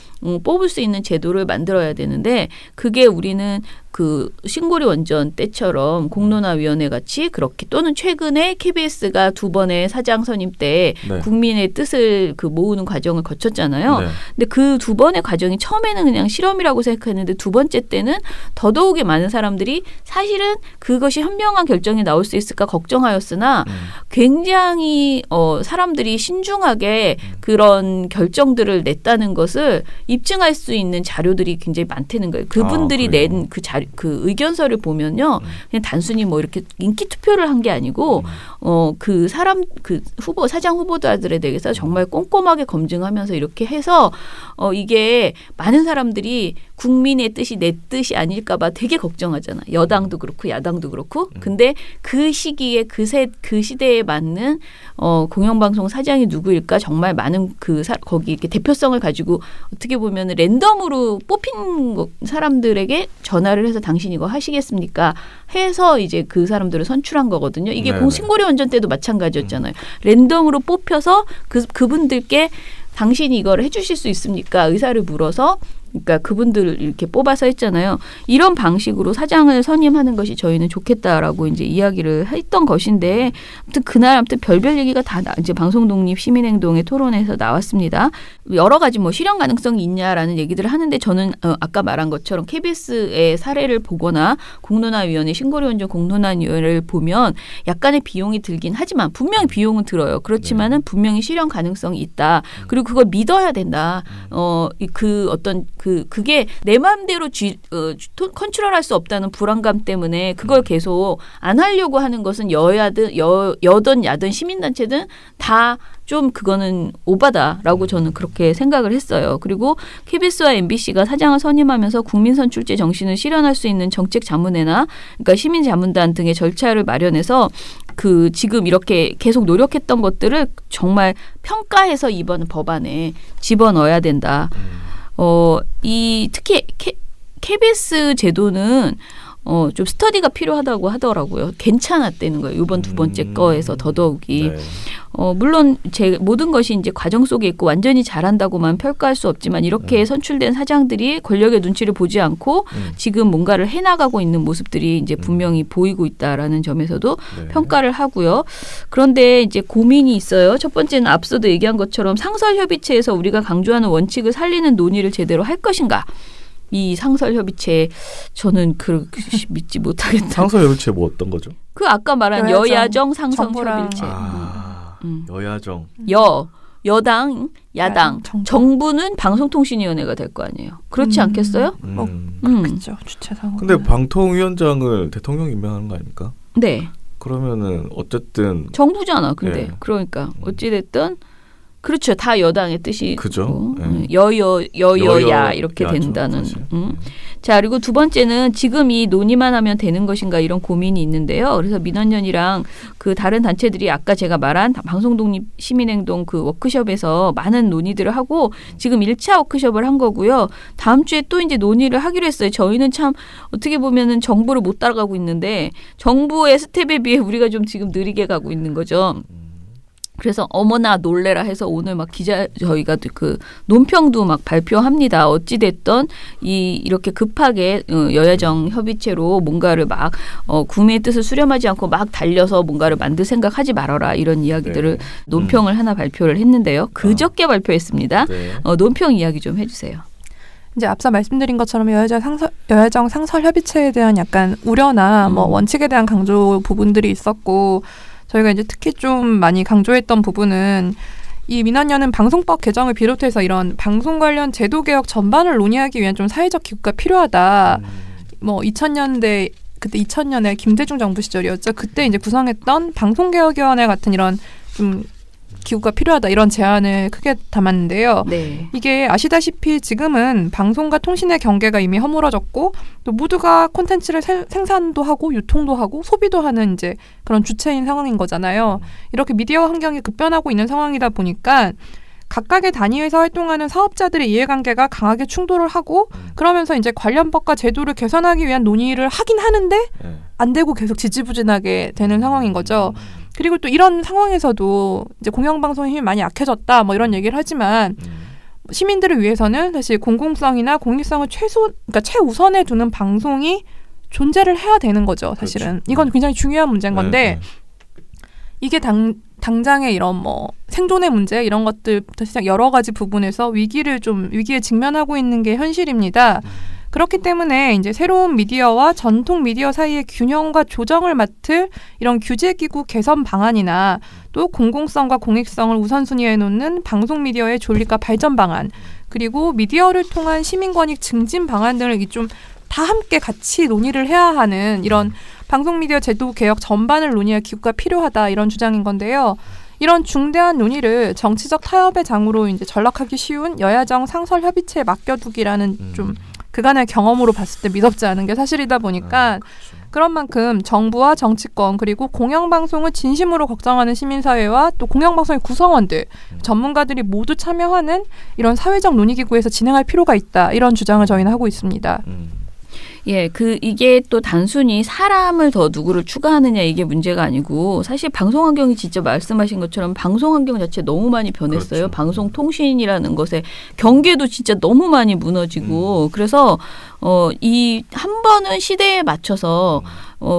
[SPEAKER 7] 뽑을 수 있는 제도를 만들어야 되는데 그게 우리는 그 신고리 원전 때처럼 공론화위원회 같이 그렇게 또는 최근에 KBS가 2번의 사장 선임 때
[SPEAKER 5] 네.
[SPEAKER 7] 국민의 뜻을 그 모으는 과정을 거쳤잖아요.
[SPEAKER 5] 네.
[SPEAKER 7] 근데 그 2번의 과정이 처음에는 그냥 실험이라고 생각했는데 2번째 때는 더더욱이 많은 사람들이 사실은 그것이 현명한 결정이 나올 수 있을까 걱정하였으나 굉장히 사람들이 신중하게 그런 결정들을 냈다는 것을 입증할 수 있는 자료들이 굉장히 많다는 거예요. 그분들이 낸 그 의견서를 보면요, 그냥 단순히 뭐 이렇게 인기 투표를 한 게 아니고 그 후보 사장 후보자들에 대해서 정말 꼼꼼하게 검증하면서 이렇게 해서 이게 많은 사람들이 국민의 뜻이 내 뜻이 아닐까봐 되게 걱정하잖아. 여당도 그렇고 야당도 그렇고. 근데 그 시기에 그 시대에 맞는 공영방송 사장이 누구일까 정말 많은 거기 이렇게 대표성을 가지고 어떻게 보면 랜덤으로 뽑힌 사람들에게 전화를 해서 당신 이거 하시겠습니까? 해서 이제 그 사람들을 선출한 거거든요. 이게 신고리 원전 때도 마찬가지였잖아요. 랜덤으로 뽑혀서 그분들께 당신이 이걸 해주실 수 있습니까? 의사를 물어서 그러니까 그분들을 이렇게 뽑아서 했잖아요. 이런 방식으로 사장을 선임하는 것이 저희는 좋겠다라고 이제 이야기를 했던 것인데, 아무튼 별별 얘기가 다 이제 방송독립 시민행동의 토론에서 나왔습니다. 여러 가지 뭐 실현 가능성이 있냐라는 얘기들을 하는데 저는 아까 말한 것처럼 KBS의 사례를 보거나 공론화위원회 신고리 원전 공론화위원회를 보면 약간의 비용이 들긴 하지만 분명히 비용은 들어요. 그렇지만은 분명히 실현 가능성이 있다. 그리고 그걸 믿어야 된다. 그게 내 마음대로 컨트롤할 수 없다는 불안감 때문에 그걸 계속 안 하려고 하는 것은 여든 야든 시민단체든 다 좀 그거는 오바다라고 저는 그렇게 생각을 했어요. 그리고 KBS와 MBC가 사장을 선임하면서 국민선출제 정신을 실현할 수 있는 정책자문회나 그러니까 시민자문단 등의 절차를 마련해서 지금 이렇게 계속 노력했던 것들을 정말 평가해서 이번 법안에 집어넣어야 된다. 특히 KBS 제도는 좀 스터디가 필요하다고 하더라고요. 괜찮았다는 거예요. 이번 2번째 거에서 더더욱이.
[SPEAKER 5] 네.
[SPEAKER 7] 물론 모든 것이 이제 과정 속에 있고 완전히 잘한다고만 평가할 수 없지만 이렇게 선출된 사장들이 권력의 눈치를 보지 않고 지금 뭔가를 해나가고 있는 모습들이 이제 분명히 보이고 있다라는 점에서도 평가를 하고요. 그런데 이제 고민이 있어요. 첫 번째는 앞서도 얘기한 것처럼 상설협의체에서 우리가 강조하는 원칙을 살리는 논의를 제대로 할 것인가. 이 상설협의체 저는 믿지 못하겠다.
[SPEAKER 5] 상설협의체 뭐 어떤 거죠?
[SPEAKER 7] 아까 말한 여야정 상설협의체.
[SPEAKER 5] 여야정.
[SPEAKER 7] 여당, 야당, 정부는 방송통신위원회가 될 거 아니에요. 그렇지 않겠어요?
[SPEAKER 2] 그렇죠. 주체상으로.
[SPEAKER 5] 근데 방통위원장을 대통령이 임명하는 거 아닙니까?
[SPEAKER 7] 네.
[SPEAKER 5] 그러면은 어쨌든
[SPEAKER 7] 정부잖아. 근데 그러니까 어찌 됐든. 그렇죠. 다 여당의 뜻이
[SPEAKER 5] 그죠.
[SPEAKER 7] 여야 이렇게 된다는. 자, 그리고 두 번째는 지금 이 논의만 하면 되는 것인가 이런 고민이 있는데요. 그래서 민원연이랑 다른 단체들이 아까 제가 말한 방송독립 시민행동 워크숍에서 많은 논의들을 하고 지금 1차 워크숍을 한 거고요. 다음 주에 또 이제 논의를 하기로 했어요. 저희는 참 어떻게 보면은 정부를 못 따라가고 있는데 정부의 스텝에 비해 우리가 좀 지금 느리게 가고 있는 거죠. 그래서 어머나 놀래라 해서 오늘 막 저희가 논평도 막 발표합니다. 어찌됐던 이렇게 급하게 여야정 협의체로 뭔가를 막 국민의 뜻을 수렴하지 않고 막 달려서 뭔가를 만들 생각하지 말아라 이런 이야기들을 논평을 하나 발표를 했는데요. 그저께 발표했습니다. 논평 이야기 좀 해주세요.
[SPEAKER 2] 이제 앞서 말씀드린 것처럼 여야정 상설협의체에 대한 약간 우려나 원칙에 대한 강조 부분들이 있었고 저희가 이제 특히 좀 많이 강조했던 부분은 이 민원연은 방송법 개정을 비롯해서 이런 방송 관련 제도 개혁 전반을 논의하기 위한 좀 사회적 기구가 필요하다. 2000년에 김대중 정부 시절이었죠. 그때 이제 구성했던 방송개혁위원회 같은 이런 좀 기구가 필요하다 이런 제안을 크게 담았는데요.
[SPEAKER 7] 네.
[SPEAKER 2] 이게 아시다시피 지금은 방송과 통신의 경계가 이미 허물어졌고 또 모두가 콘텐츠를 생산도 하고 유통도 하고 소비도 하는 이제 그런 주체인 상황인 거잖아요. 이렇게 미디어 환경이 급변하고 있는 상황이다 보니까 각각의 단위에서 활동하는 사업자들의 이해관계가 강하게 충돌을 하고 그러면서 이제 관련 법과 제도를 개선하기 위한 논의를 하긴 하는데 안 되고 계속 지지부진하게 되는 상황인 거죠. 그리고 또 이런 상황에서도 이제 공영방송의 힘이 많이 약해졌다 뭐 이런 얘기를 하지만 시민들을 위해서는 사실 공공성이나 공익성을 그러니까 최우선에 두는 방송이 존재를 해야 되는 거죠. 사실은 그렇죠. 이건 굉장히 중요한 문제인 건데 이게 당장의 이런 뭐 생존의 문제 이런 것들부터 시작 여러 가지 부분에서 위기에 직면하고 있는 게 현실입니다. 그렇기 때문에 이제 새로운 미디어와 전통 미디어 사이의 균형과 조정을 맡을 이런 규제기구 개선 방안이나 또 공공성과 공익성을 우선순위에 놓는 방송 미디어의 존립과 발전 방안 그리고 미디어를 통한 시민권익 증진 방안 등을 좀 다 함께 같이 논의를 해야 하는 이런 방송 미디어 제도 개혁 전반을 논의할 기구가 필요하다 이런 주장인 건데요. 이런 중대한 논의를 정치적 타협의 장으로 이제 전락하기 쉬운 여야정 상설 협의체에 맡겨두기라는 좀 그간의 경험으로 봤을 때 미덥지 않은 게 사실이다 보니까
[SPEAKER 5] 그렇죠.
[SPEAKER 2] 그런 만큼 정부와 정치권 그리고 공영방송을 진심으로 걱정하는 시민사회와 또 공영방송의 구성원들, 전문가들이 모두 참여하는 이런 사회적 논의기구에서 진행할 필요가 있다. 이런 주장을 저희는 하고 있습니다.
[SPEAKER 7] 예, 이게 또 단순히 사람을 더 누구를 추가하느냐 이게 문제가 아니고 사실 방송 환경이 진짜 말씀하신 것처럼 방송 환경 자체 너무 많이 변했어요.
[SPEAKER 5] 그렇죠.
[SPEAKER 7] 방송 통신이라는 것에 경계도 진짜 너무 많이 무너지고 그래서 이 한 번은 시대에 맞춰서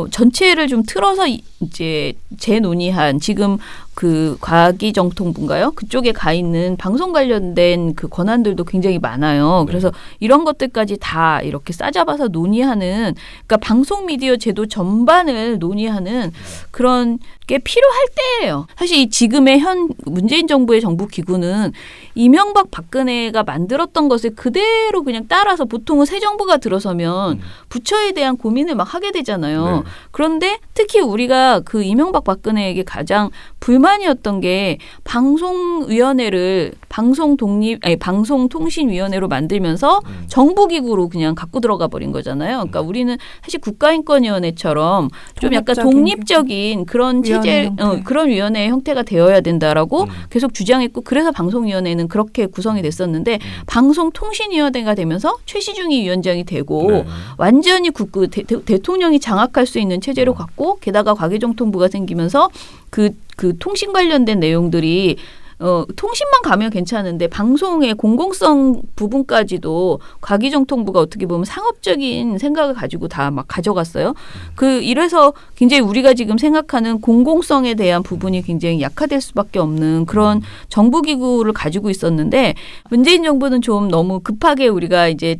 [SPEAKER 7] 전체를 좀 틀어서 이제 재논의한 지금 그 과기정통부인가요? 그쪽에 가 있는 방송 관련된 그 권한들도 굉장히 많아요. 그래서 이런 것들까지 다 이렇게 싸잡아서 논의하는 그러니까 방송 미디어 제도 전반을 논의하는 그런 게 필요할 때예요. 사실 이 지금의 현 문재인 정부의 정부 기구는 이명박 박근혜가 만들었던 것을 그대로 그냥 따라서 보통은 새 정부가 들어서면 부처에 대한 고민을 막 하게 되잖아요. 그런데 특히 우리가 그 이명박 박근혜에게 가장 불만이었던 게 방송위원회를 방송통신위원회로 만들면서 정부기구로 그냥 갖고 들어가 버린 거잖아요. 그러니까 우리는 사실 국가인권위원회처럼 좀 약간 독립적인 그런 체제, 그런 위원회의 형태가 되어야 된다라고 계속 주장했고 그래서 방송위원회는 그렇게 구성이 됐었는데 방송통신위원회가 되면서 최시중이 위원장이 되고 완전히 대통령이 장악할 수 있는 체제로 갔고 게다가 과기정통부가 생기면서 그 통신 관련된 내용들이 통신만 가면 괜찮은데 방송의 공공성 부분까지도 과기정통부가 어떻게 보면 상업적인 생각을 가지고 다 막 가져갔어요. 이래서 굉장히 우리가 지금 생각하는 공공성에 대한 부분이 굉장히 약화될 수밖에 없는 그런 정부기구를 가지고 있었는데 문재인 정부는 좀 너무 급하게 우리가 이제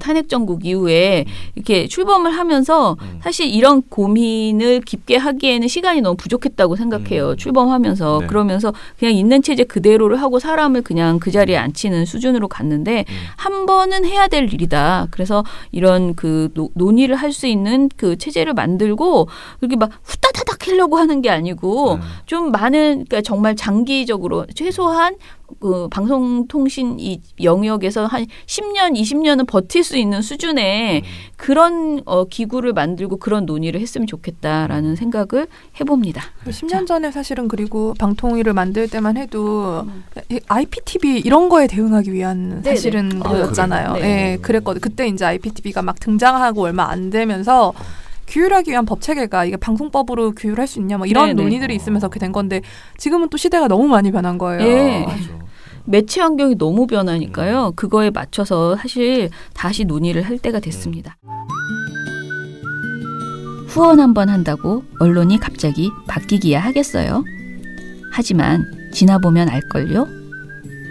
[SPEAKER 7] 탄핵 정국 이후에 이렇게 출범을 하면서 사실 이런 고민을 깊게 하기에는 시간이 너무 부족했다고 생각해요. 출범하면서. 네. 그러면서 그냥 있는 체제 그대로를 하고 사람을 그냥 그 자리에 앉히는 수준으로 갔는데 한 번은 해야 될 일이다. 그래서 이런 논의를 할 수 있는 그 체제를 만들고 그렇게 막 후다다닥 하려고 하는 게 아니고 좀 많은 그러니까 정말 장기적으로 최소한 방송통신 이 영역에서 한 10년, 20년은 버틸 수 있는 수준의 그런 기구를 만들고 그런 논의를 했으면 좋겠다라는 생각을 해봅니다.
[SPEAKER 2] 10년 전에 사실은 그리고 방통위를 만들 때만 해도 IPTV 이런 거에 대응하기 위한 사실은 거였잖아요. 네, 그랬거든요. 그때 이제 IPTV가 막 등장하고 얼마 안 되면서 규율하기 위한 법 체계가 이게 방송법으로 규율할 수 있냐 뭐 이런 논의들이 있으면서 그렇게 된 건데 지금은 또 시대가 너무 많이 변한 거예요.
[SPEAKER 7] 네. 매체 환경이 너무 변하니까요. 그거에 맞춰서 사실 다시 논의를 할 때가 됐습니다. 후원 한번 한다고 언론이 갑자기 바뀌기야 하겠어요. 하지만 지나보면 알걸요.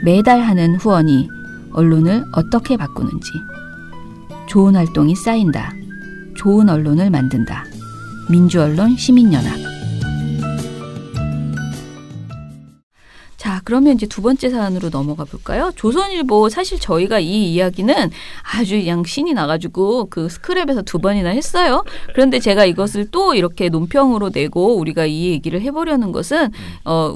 [SPEAKER 7] 매달 하는 후원이 언론을 어떻게 바꾸는지. 좋은 활동이 쌓인다. 좋은 언론을 만든다. 민주언론 시민연합. 자, 그러면 이제 두 번째 사안으로 넘어가 볼까요? 조선일보 사실 저희가 이 이야기는 아주 그냥 신이 나가지고 그 스크랩에서 2번이나 했어요. 그런데 제가 이것을 또 이렇게 논평으로 내고 우리가 이 얘기를 해보려는 것은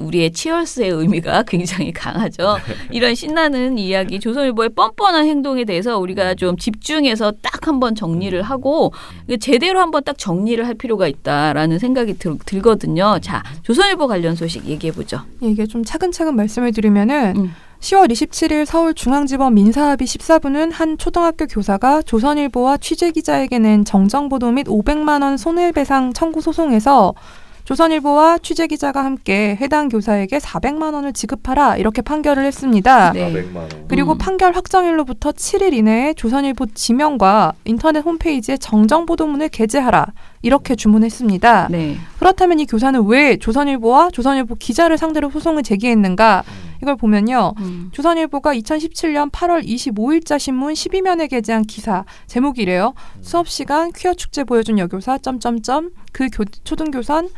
[SPEAKER 7] 우리의 치얼스의 의미가 굉장히 강하죠. 이런 신나는 이야기, 조선일보의 뻔뻔한 행동에 대해서 우리가 좀 집중해서 딱 한번 정리를 하고 제대로 한번 딱 정리를 할 필요가 있다라는 생각이 들거든요. 자, 조선일보 관련 소식 얘기해보죠.
[SPEAKER 2] 이게 좀 차근차근 말씀을 드리면은 10월 27일 서울중앙지법 민사합의 14부는 한 초등학교 교사가 조선일보와 취재기자에게 낸 정정보도 및 500만 원 손해배상 청구 소송에서 조선일보와 취재기자가 함께 해당 교사에게 400만 원을 지급하라 이렇게 판결을 했습니다.
[SPEAKER 7] 네.
[SPEAKER 5] 400만 원.
[SPEAKER 2] 그리고 판결 확정일로부터 7일 이내에 조선일보 지명과 인터넷 홈페이지에 정정보도문을 게재하라 이렇게 주문했습니다.
[SPEAKER 7] 네.
[SPEAKER 2] 그렇다면 이 교사는 왜 조선일보와 조선일보 기자를 상대로 소송을 제기했는가? 이걸 보면요. 조선일보가 2017년 8월 25일자 신문 12면에 게재한 기사 제목이래요. 수업시간 퀴어 축제 보여준 여교사 점점점 그 초등교사는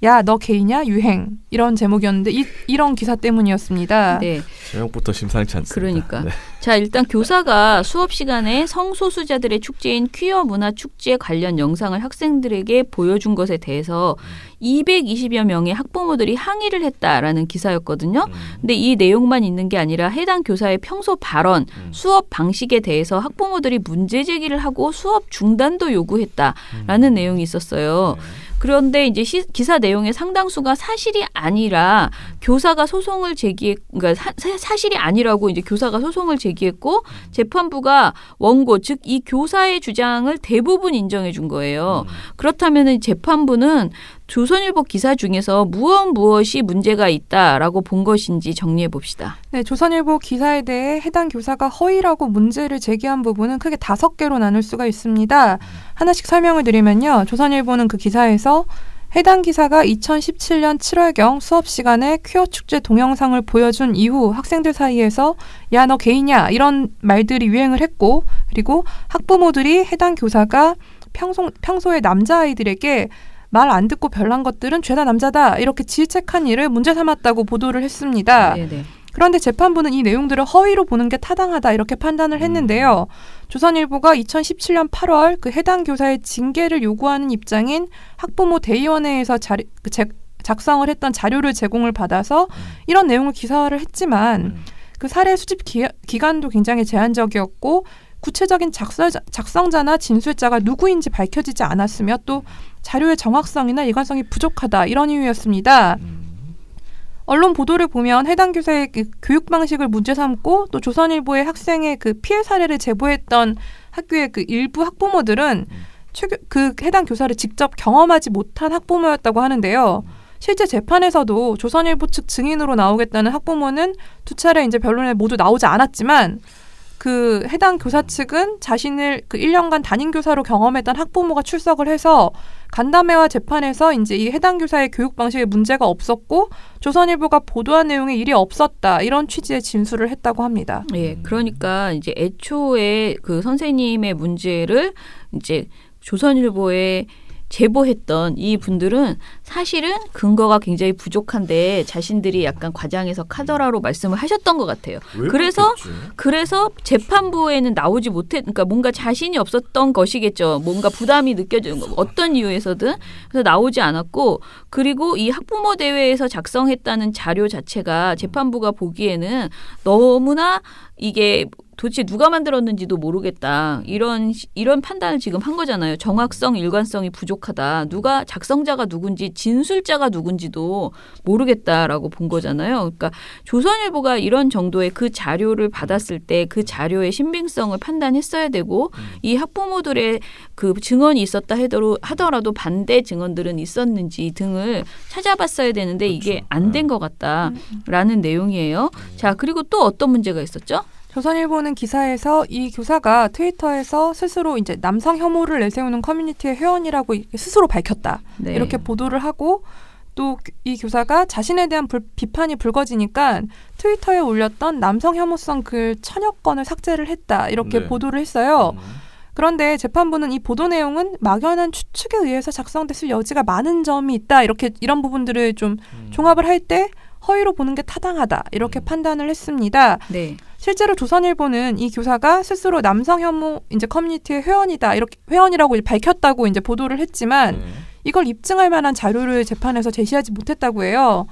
[SPEAKER 2] 야, 너 게이냐? 유행. 이런 제목이었는데 이런 기사 때문이었습니다.
[SPEAKER 7] 네.
[SPEAKER 5] 제목부터 심상치 않습니다.
[SPEAKER 7] 그러니까.
[SPEAKER 5] 네.
[SPEAKER 7] 자, 일단 교사가 수업 시간에 성소수자들의 축제인 퀴어 문화 축제 관련 영상을 학생들에게 보여준 것에 대해서 220여 명의 학부모들이 항의를 했다라는 기사였거든요. 근데 이 내용만 있는 게 아니라 해당 교사의 평소 발언, 수업 방식에 대해서 학부모들이 문제 제기를 하고 수업 중단도 요구했다라는 내용이 있었어요. 그런데 이제 기사 내용의 상당수가 사실이 아니라 교사가 소송을 그러니까 사실이 아니라고 이제 교사가 소송을 제기했고 재판부가 원고 즉 이 교사의 주장을 대부분 인정해 준 거예요. 그렇다면 재판부는 조선일보 기사 중에서 무엇이 문제가 있다라고 본 것인지 정리해 봅시다.
[SPEAKER 2] 네, 조선일보 기사에 대해 해당 교사가 허위라고 문제를 제기한 부분은 크게 5개로 나눌 수가 있습니다. 하나씩 설명을 드리면요. 조선일보는 그 기사에서 해당 기사가 2017년 7월경 수업 시간에 퀴어 축제 동영상을 보여준 이후 학생들 사이에서 야, 너 게이냐? 이런 말들이 유행을 했고 그리고 학부모들이 해당 교사가 평소에 남자아이들에게 말 안 듣고 별난 것들은 죄다 남자다 이렇게 질책한 일을 문제 삼았다고 보도를 했습니다.
[SPEAKER 7] 네네.
[SPEAKER 2] 그런데 재판부는 이 내용들을 허위로 보는 게 타당하다 이렇게 판단을 했는데요. 조선일보가 2017년 8월 그 해당 교사의 징계를 요구하는 입장인 학부모 대의원회에서 작성을 했던 자료를 제공을 받아서 이런 내용을 기사화를 했지만 그 사례 수집 기간도 굉장히 제한적이었고 구체적인 작성자나 진술자가 누구인지 밝혀지지 않았으며 또 자료의 정확성이나 일관성이 부족하다 이런 이유였습니다. 언론 보도를 보면 해당 교사의 그 교육 방식을 문제 삼고 또 조선일보의 학생의 그 피해 사례를 제보했던 학교의 그 일부 학부모들은 그 해당 교사를 직접 경험하지 못한 학부모였다고 하는데요. 실제 재판에서도 조선일보 측 증인으로 나오겠다는 학부모는 2차례 이제 변론에 모두 나오지 않았지만 그 해당 교사 측은 자신을 그 1년간 담임 교사로 경험했던 학부모가 출석을 해서 간담회와 재판에서 이제 이 해당 교사의 교육 방식에 문제가 없었고 조선일보가 보도한 내용에 일이 없었다 이런 취지의 진술을 했다고 합니다.
[SPEAKER 7] 예, 그러니까 이제 애초에 그 선생님의 문제를 이제 조선일보에 제보했던 이 분들은 사실은 근거가 굉장히 부족한데 자신들이 약간 과장해서 카더라로 말씀을 하셨던 것 같아요. 그래서 재판부에는 나오지 그러니까 뭔가 자신이 없었던 것이겠죠. 뭔가 부담이 느껴지는 거. 어떤 이유에서든. 그래서 나오지 않았고 그리고 이 학부모 대회에서 작성했다는 자료 자체가 재판부가 보기에는 너무나 이게 도대체 누가 만들었는지도 모르겠다. 이런 판단을 지금 한 거잖아요. 정확성, 일관성이 부족하다. 작성자가 누군지, 진술자가 누군지도 모르겠다라고 본 거잖아요. 그러니까 조선일보가 이런 정도의 그 자료를 받았을 때 그 자료의 신빙성을 판단했어야 되고 이 학부모들의 그 증언이 있었다 하더라도 반대 증언들은 있었는지 등을 찾아봤어야 되는데 그렇죠. 이게 안 된 것 같다라는 내용이에요. 자, 그리고 또 어떤 문제가 있었죠?
[SPEAKER 2] 조선일보는 기사에서 이 교사가 트위터에서 스스로 이제 남성 혐오를 내세우는 커뮤니티의 회원이라고 스스로 밝혔다.
[SPEAKER 7] 네.
[SPEAKER 2] 이렇게 보도를 하고 또 이 교사가 자신에 대한 비판이 불거지니까 트위터에 올렸던 남성 혐오성 글 1000여 건을 삭제를 했다. 이렇게
[SPEAKER 5] 네.
[SPEAKER 2] 보도를 했어요. 그런데 재판부는 이 보도 내용은 막연한 추측에 의해서 작성됐을 여지가 많은 점이 있다. 이런 부분들을 좀 종합을 할 때 허위로 보는 게 타당하다. 이렇게 판단을 했습니다.
[SPEAKER 7] 네.
[SPEAKER 2] 실제로 조선일보는 이 교사가 스스로 남성 혐오 이제 커뮤니티의 회원이다. 이렇게 회원이라고 밝혔다고 이제 보도를 했지만 이걸 입증할 만한 자료를 재판에서 제시하지 못했다고 해요.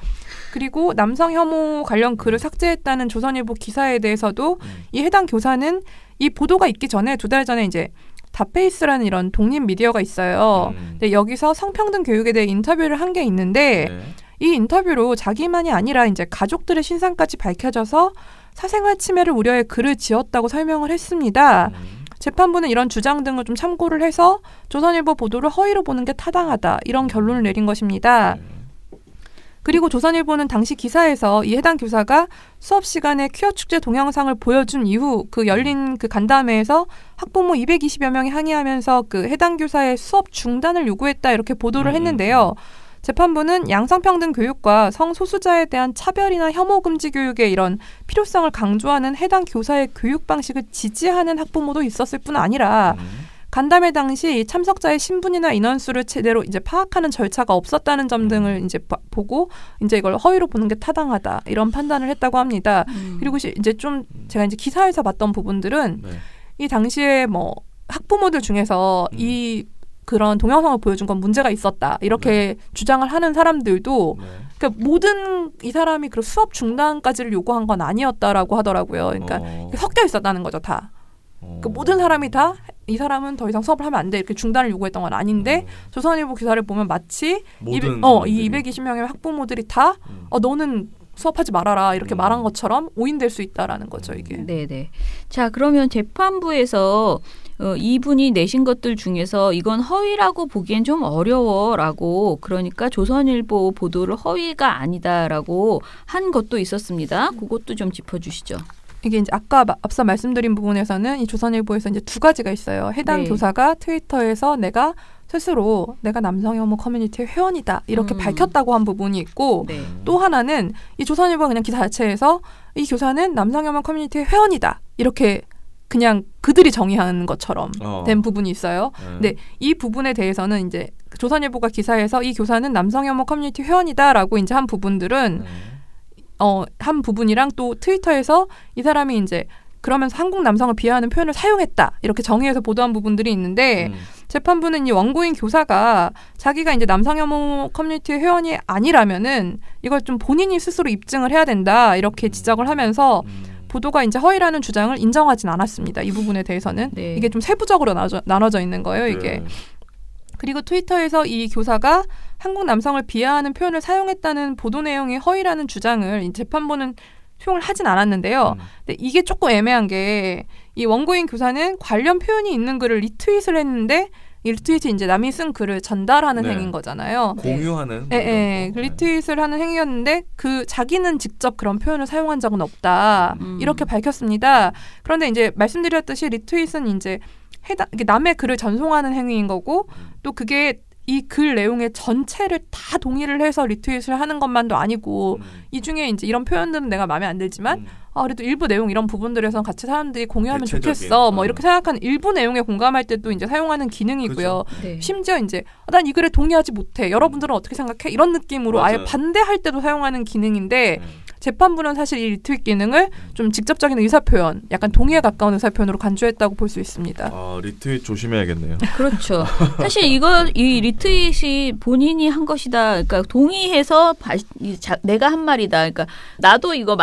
[SPEAKER 2] 그리고 남성 혐오 관련 글을 삭제했다는 조선일보 기사에 대해서도 이 해당 교사는 이 보도가 있기 전에 2달 전에 이제 다페이스라는 이런 독립 미디어가 있어요. 근데 여기서 성평등 교육에 대해 인터뷰를 한 게 있는데 이 인터뷰로 자기만이 아니라 이제 가족들의 신상까지 밝혀져서 사생활 침해를 우려해 글을 지었다고 설명을 했습니다. 재판부는 이런 주장 등을 좀 참고를 해서 조선일보 보도를 허위로 보는 게 타당하다. 이런 결론을 내린 것입니다. 그리고 조선일보는 당시 기사에서 이 해당 교사가 수업 시간에 퀴어 축제 동영상을 보여준 이후 그 열린 그 간담회에서 학부모 220여 명이 항의하면서 그 해당 교사의 수업 중단을 요구했다 이렇게 보도를 했는데요. 재판부는 양성평등 교육과 성소수자에 대한 차별이나 혐오 금지 교육의 이런 필요성을 강조하는 해당 교사의 교육 방식을 지지하는 학부모도 있었을 뿐 아니라 간담회 당시 참석자의 신분이나 인원수를 제대로 이제 파악하는 절차가 없었다는 점 등을 이제 보고 이제 이걸 허위로 보는 게 타당하다 이런 판단을 했다고 합니다. 그리고 이제 좀 제가 이제 기사에서 봤던 부분들은 이 당시에 뭐 학부모들 중에서 이 그런 동영상을 보여준 건 문제가 있었다 이렇게 주장을 하는 사람들도 그러니까 모든 이 사람이 그 수업 중단까지를 요구한 건 아니었다라고 하더라고요. 그러니까 섞여 있었다는 거죠 다. 그 모든 사람이 다 이 사람은 더 이상 수업을 하면 안 돼 이렇게 중단을 요구했던 건 아닌데 조선일보 기사를 보면 마치 이 220명의 학부모들이 다 너는 수업하지 말아라 이렇게 말한 것처럼 오인될 수 있다라는 거죠 이게.
[SPEAKER 7] 네네. 자 그러면 재판부에서 이분이 내신 것들 중에서 이건 허위라고 보기엔 좀 어려워라고 그러니까 조선일보 보도를 허위가 아니다라고 한 것도 있었습니다. 그것도 좀 짚어주시죠.
[SPEAKER 2] 이게 이제 아까 앞서 말씀드린 부분에서는 이 조선일보에서 이제 두 가지가 있어요. 해당 교사가 트위터에서 내가 스스로 내가 남성 혐오 커뮤니티의 회원이다 이렇게 밝혔다고 한 부분이 있고 또 하나는 이 조선일보 그냥 기사 자체에서 이 교사는 남성 혐오 커뮤니티의 회원이다 이렇게 그냥 그들이 정의하는 것처럼 된 부분이 있어요. 근데 이 부분에 대해서는 이제 조선일보가 기사에서 이 교사는 남성 혐오 커뮤니티 회원이다라고 이제 한 부분들은 한 부분이랑 또 트위터에서 이 사람이 이제 그러면서 한국 남성을 비하하는 표현을 사용했다 이렇게 정의해서 보도한 부분들이 있는데 재판부는 이 원고인 교사가 자기가 이제 남성 혐오 커뮤니티의 회원이 아니라면은 이걸 좀 본인이 스스로 입증을 해야 된다 이렇게 지적을 하면서 보도가 이제 허위라는 주장을 인정하진 않았습니다. 이 부분에 대해서는 이게 좀 세부적으로 나눠져 있는 거예요. 이게. 그리고 트위터에서 이 교사가 한국 남성을 비하하는 표현을 사용했다는 보도 내용이 허위라는 주장을 재판부는 수용을 하진 않았는데요. 근데 이게 조금 애매한 게 이 원고인 교사는 관련 표현이 있는 글을 리트윗을 했는데 이 리트윗이 이제 남이 쓴 글을 전달하는 행위인 거잖아요.
[SPEAKER 5] 공유하는.
[SPEAKER 2] 네, 리트윗을 하는 행위였는데 그 자기는 직접 그런 표현을 사용한 적은 없다. 이렇게 밝혔습니다. 그런데 이제 말씀드렸듯이 리트윗은 이제 남의 글을 전송하는 행위인 거고 또 그게 이 글 내용의 전체를 다 동의를 해서 리트윗을 하는 것만도 아니고 이 중에 이제 이런 표현들은 내가 마음에 안 들지만 그래도 일부 내용 이런 부분들에서 같이 사람들이 공유하면 좋겠어. 뭐 이렇게 생각하는 일부 내용에 공감할 때도 이제 사용하는 기능이고요. 심지어 이제 난 이 글에 동의하지 못해. 여러분들은 어떻게 생각해? 이런 느낌으로 아예 반대할 때도 사용하는 기능인데 재판부는 사실 이 리트윗 기능을 좀 직접적인 의사표현, 약간 동의에 가까운 의사표현으로 간주했다고 볼 수 있습니다.
[SPEAKER 5] 리트윗 조심해야겠네요.
[SPEAKER 7] 그렇죠. 사실 이 리트윗이 본인이 한 것이다. 그러니까 동의해서 내가 한 말이다. 그러니까 나도 이거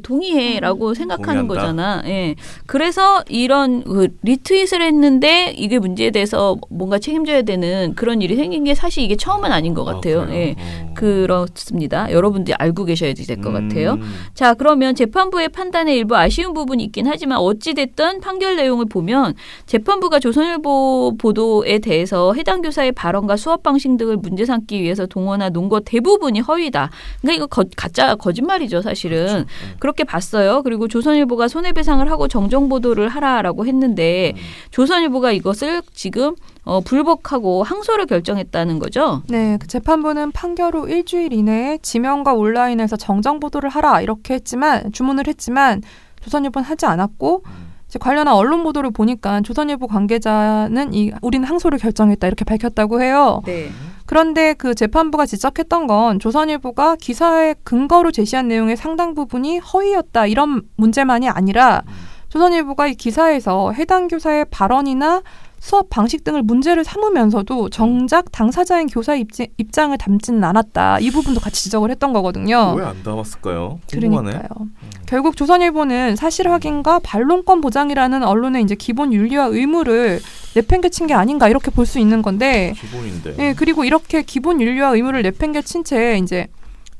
[SPEAKER 7] 동의해라고 생각하는
[SPEAKER 5] 동의한다.
[SPEAKER 7] 거잖아. 예. 그래서 이런 리트윗을 했는데 이게 문제에 대해서 뭔가 책임져야 되는 그런 일이 생긴 게 사실 이게 처음은 아닌 것 같아요. 예. 그렇습니다. 여러분들이 알고 계셔야 될 것 같아요. 자, 그러면 재판부의 판단에 일부 아쉬운 부분이 있긴 하지만 어찌됐든 판결 내용을 보면 재판부가 조선일보 보도에 대해서 해당 교사의 발언과 수업 방식 등을 문제 삼기 위해서 동원한 논거 대부분이 허위다. 그러니까 이거 가짜 거짓말이죠, 사실은. 그렇죠. 그렇게 봤어요. 그리고 조선일보가 손해배상을 하고 정정 보도를 하라라고 했는데 조선일보가 이것을 지금 불복하고 항소를 결정했다는 거죠.
[SPEAKER 2] 네, 그 재판부는 판결 후 일주일 이내에 지명과 온라인에서 정정 보도를 하라 이렇게 주문을 했지만 조선일보는 하지 않았고 이제 관련한 언론 보도를 보니까 조선일보 관계자는 우리는 항소를 결정했다 이렇게 밝혔다고 해요.
[SPEAKER 7] 네.
[SPEAKER 2] 그런데 그 재판부가 지적했던 건 조선일보가 기사의 근거로 제시한 내용의 상당 부분이 허위였다 이런 문제만이 아니라 조선일보가 이 기사에서 해당 교사의 발언이나 수업 방식 등을 문제를 삼으면서도 정작 당사자인 교사의 입장을 담지는 않았다. 이 부분도 같이 지적을 했던 거거든요.
[SPEAKER 5] 왜 안 담았을까요? 궁금하네.
[SPEAKER 2] 그러니까요. 결국 조선일보는 사실 확인과 반론권 보장이라는 언론의 이제 기본 윤리와 의무를 내팽개친 게 아닌가 이렇게 볼 수 있는 건데.
[SPEAKER 5] 기본인데.
[SPEAKER 2] 네, 그리고 이렇게 기본 윤리와 의무를 내팽개친 채 이제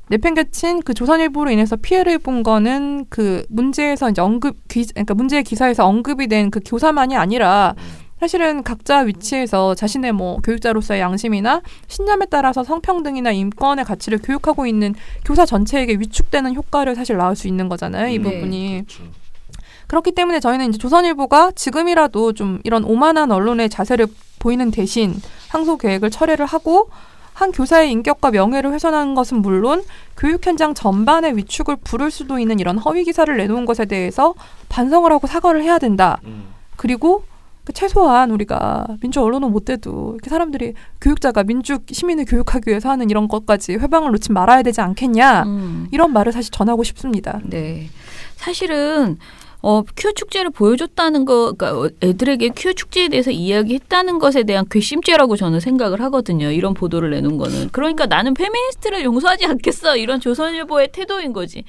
[SPEAKER 2] 내팽개친 그 조선일보로 인해서 피해를 본 거는 그 문제에서 이제 그러니까 문제의 기사에서 언급이 된 그 교사만이 아니라 사실은 각자 위치에서 자신의 뭐 교육자로서의 양심이나 신념에 따라서 성평등이나 인권의 가치를 교육하고 있는 교사 전체에게 위축되는 효과를 사실 낳을 수 있는 거잖아요. 이 부분이. 그렇죠. 그렇기 때문에 저희는 이제 조선일보가 지금이라도 좀 이런 오만한 언론의 자세를 보이는 대신 항소 계획을 철회를 하고 한 교사의 인격과 명예를 훼손하는 것은 물론 교육 현장 전반의 위축을 부를 수도 있는 이런 허위 기사를 내놓은 것에 대해서 반성을 하고 사과를 해야 된다. 그리고 최소한 우리가 민주 언론은 못 돼도 이렇게 사람들이 교육자가 민주 시민을 교육하기 위해서 하는 이런 것까지 회방을 놓지 말아야 되지 않겠냐. 이런 말을 사실 전하고 싶습니다.
[SPEAKER 7] 네. 사실은 큐어 축제를 보여줬다는 거, 그러니까 애들에게 큐어 축제에 대해서 이야기했다는 것에 대한 괘씸죄라고 저는 생각을 하거든요. 이런 보도를 내놓은 거는. 그러니까 나는 페미니스트를 용서하지 않겠어. 이런 조선일보의 태도인 거지.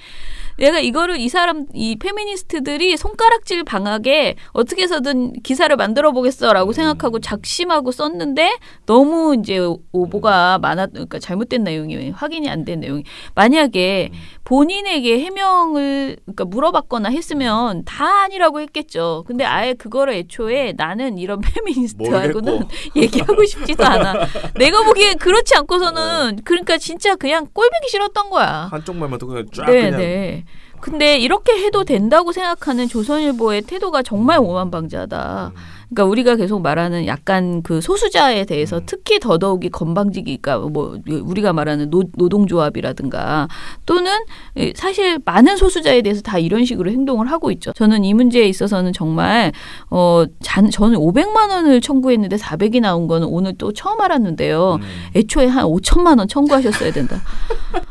[SPEAKER 7] 내가 이거를 이 페미니스트들이 손가락질 방하게 어떻게 해서든 기사를 만들어 보겠어라고 생각하고 작심하고 썼는데 너무 이제 오보가 그러니까 잘못된 내용이 확인이 안 된 내용이 만약에 본인에게 해명을 그러니까 물어봤거나 했으면 다 아니라고 했겠죠. 근데 아예 그거를 애초에 나는 이런 페미니스트하고는 얘기하고 싶지도 않아. 내가 보기엔 그렇지 않고서는 그러니까 진짜 그냥 꼴보기 싫었던 거야.
[SPEAKER 5] 한쪽 말만 듣고 그냥 쫙
[SPEAKER 7] 그냥. 근데 이렇게 해도 된다고 생각하는 조선일보의 태도가 정말 오만방자하다. 그러니까 우리가 계속 말하는 약간 그 소수자에 대해서 특히 더더욱이 건방지기, 그러니까 뭐 우리가 말하는 노동조합이라든가 또는 사실 많은 소수자에 대해서 다 이런 식으로 행동을 하고 있죠. 저는 이 문제에 있어서는 정말 저는 500만 원을 청구했는데 400이 나온 거는 오늘 또 처음 알았는데요. 애초에 한 5천만 원 청구하셨어야 된다.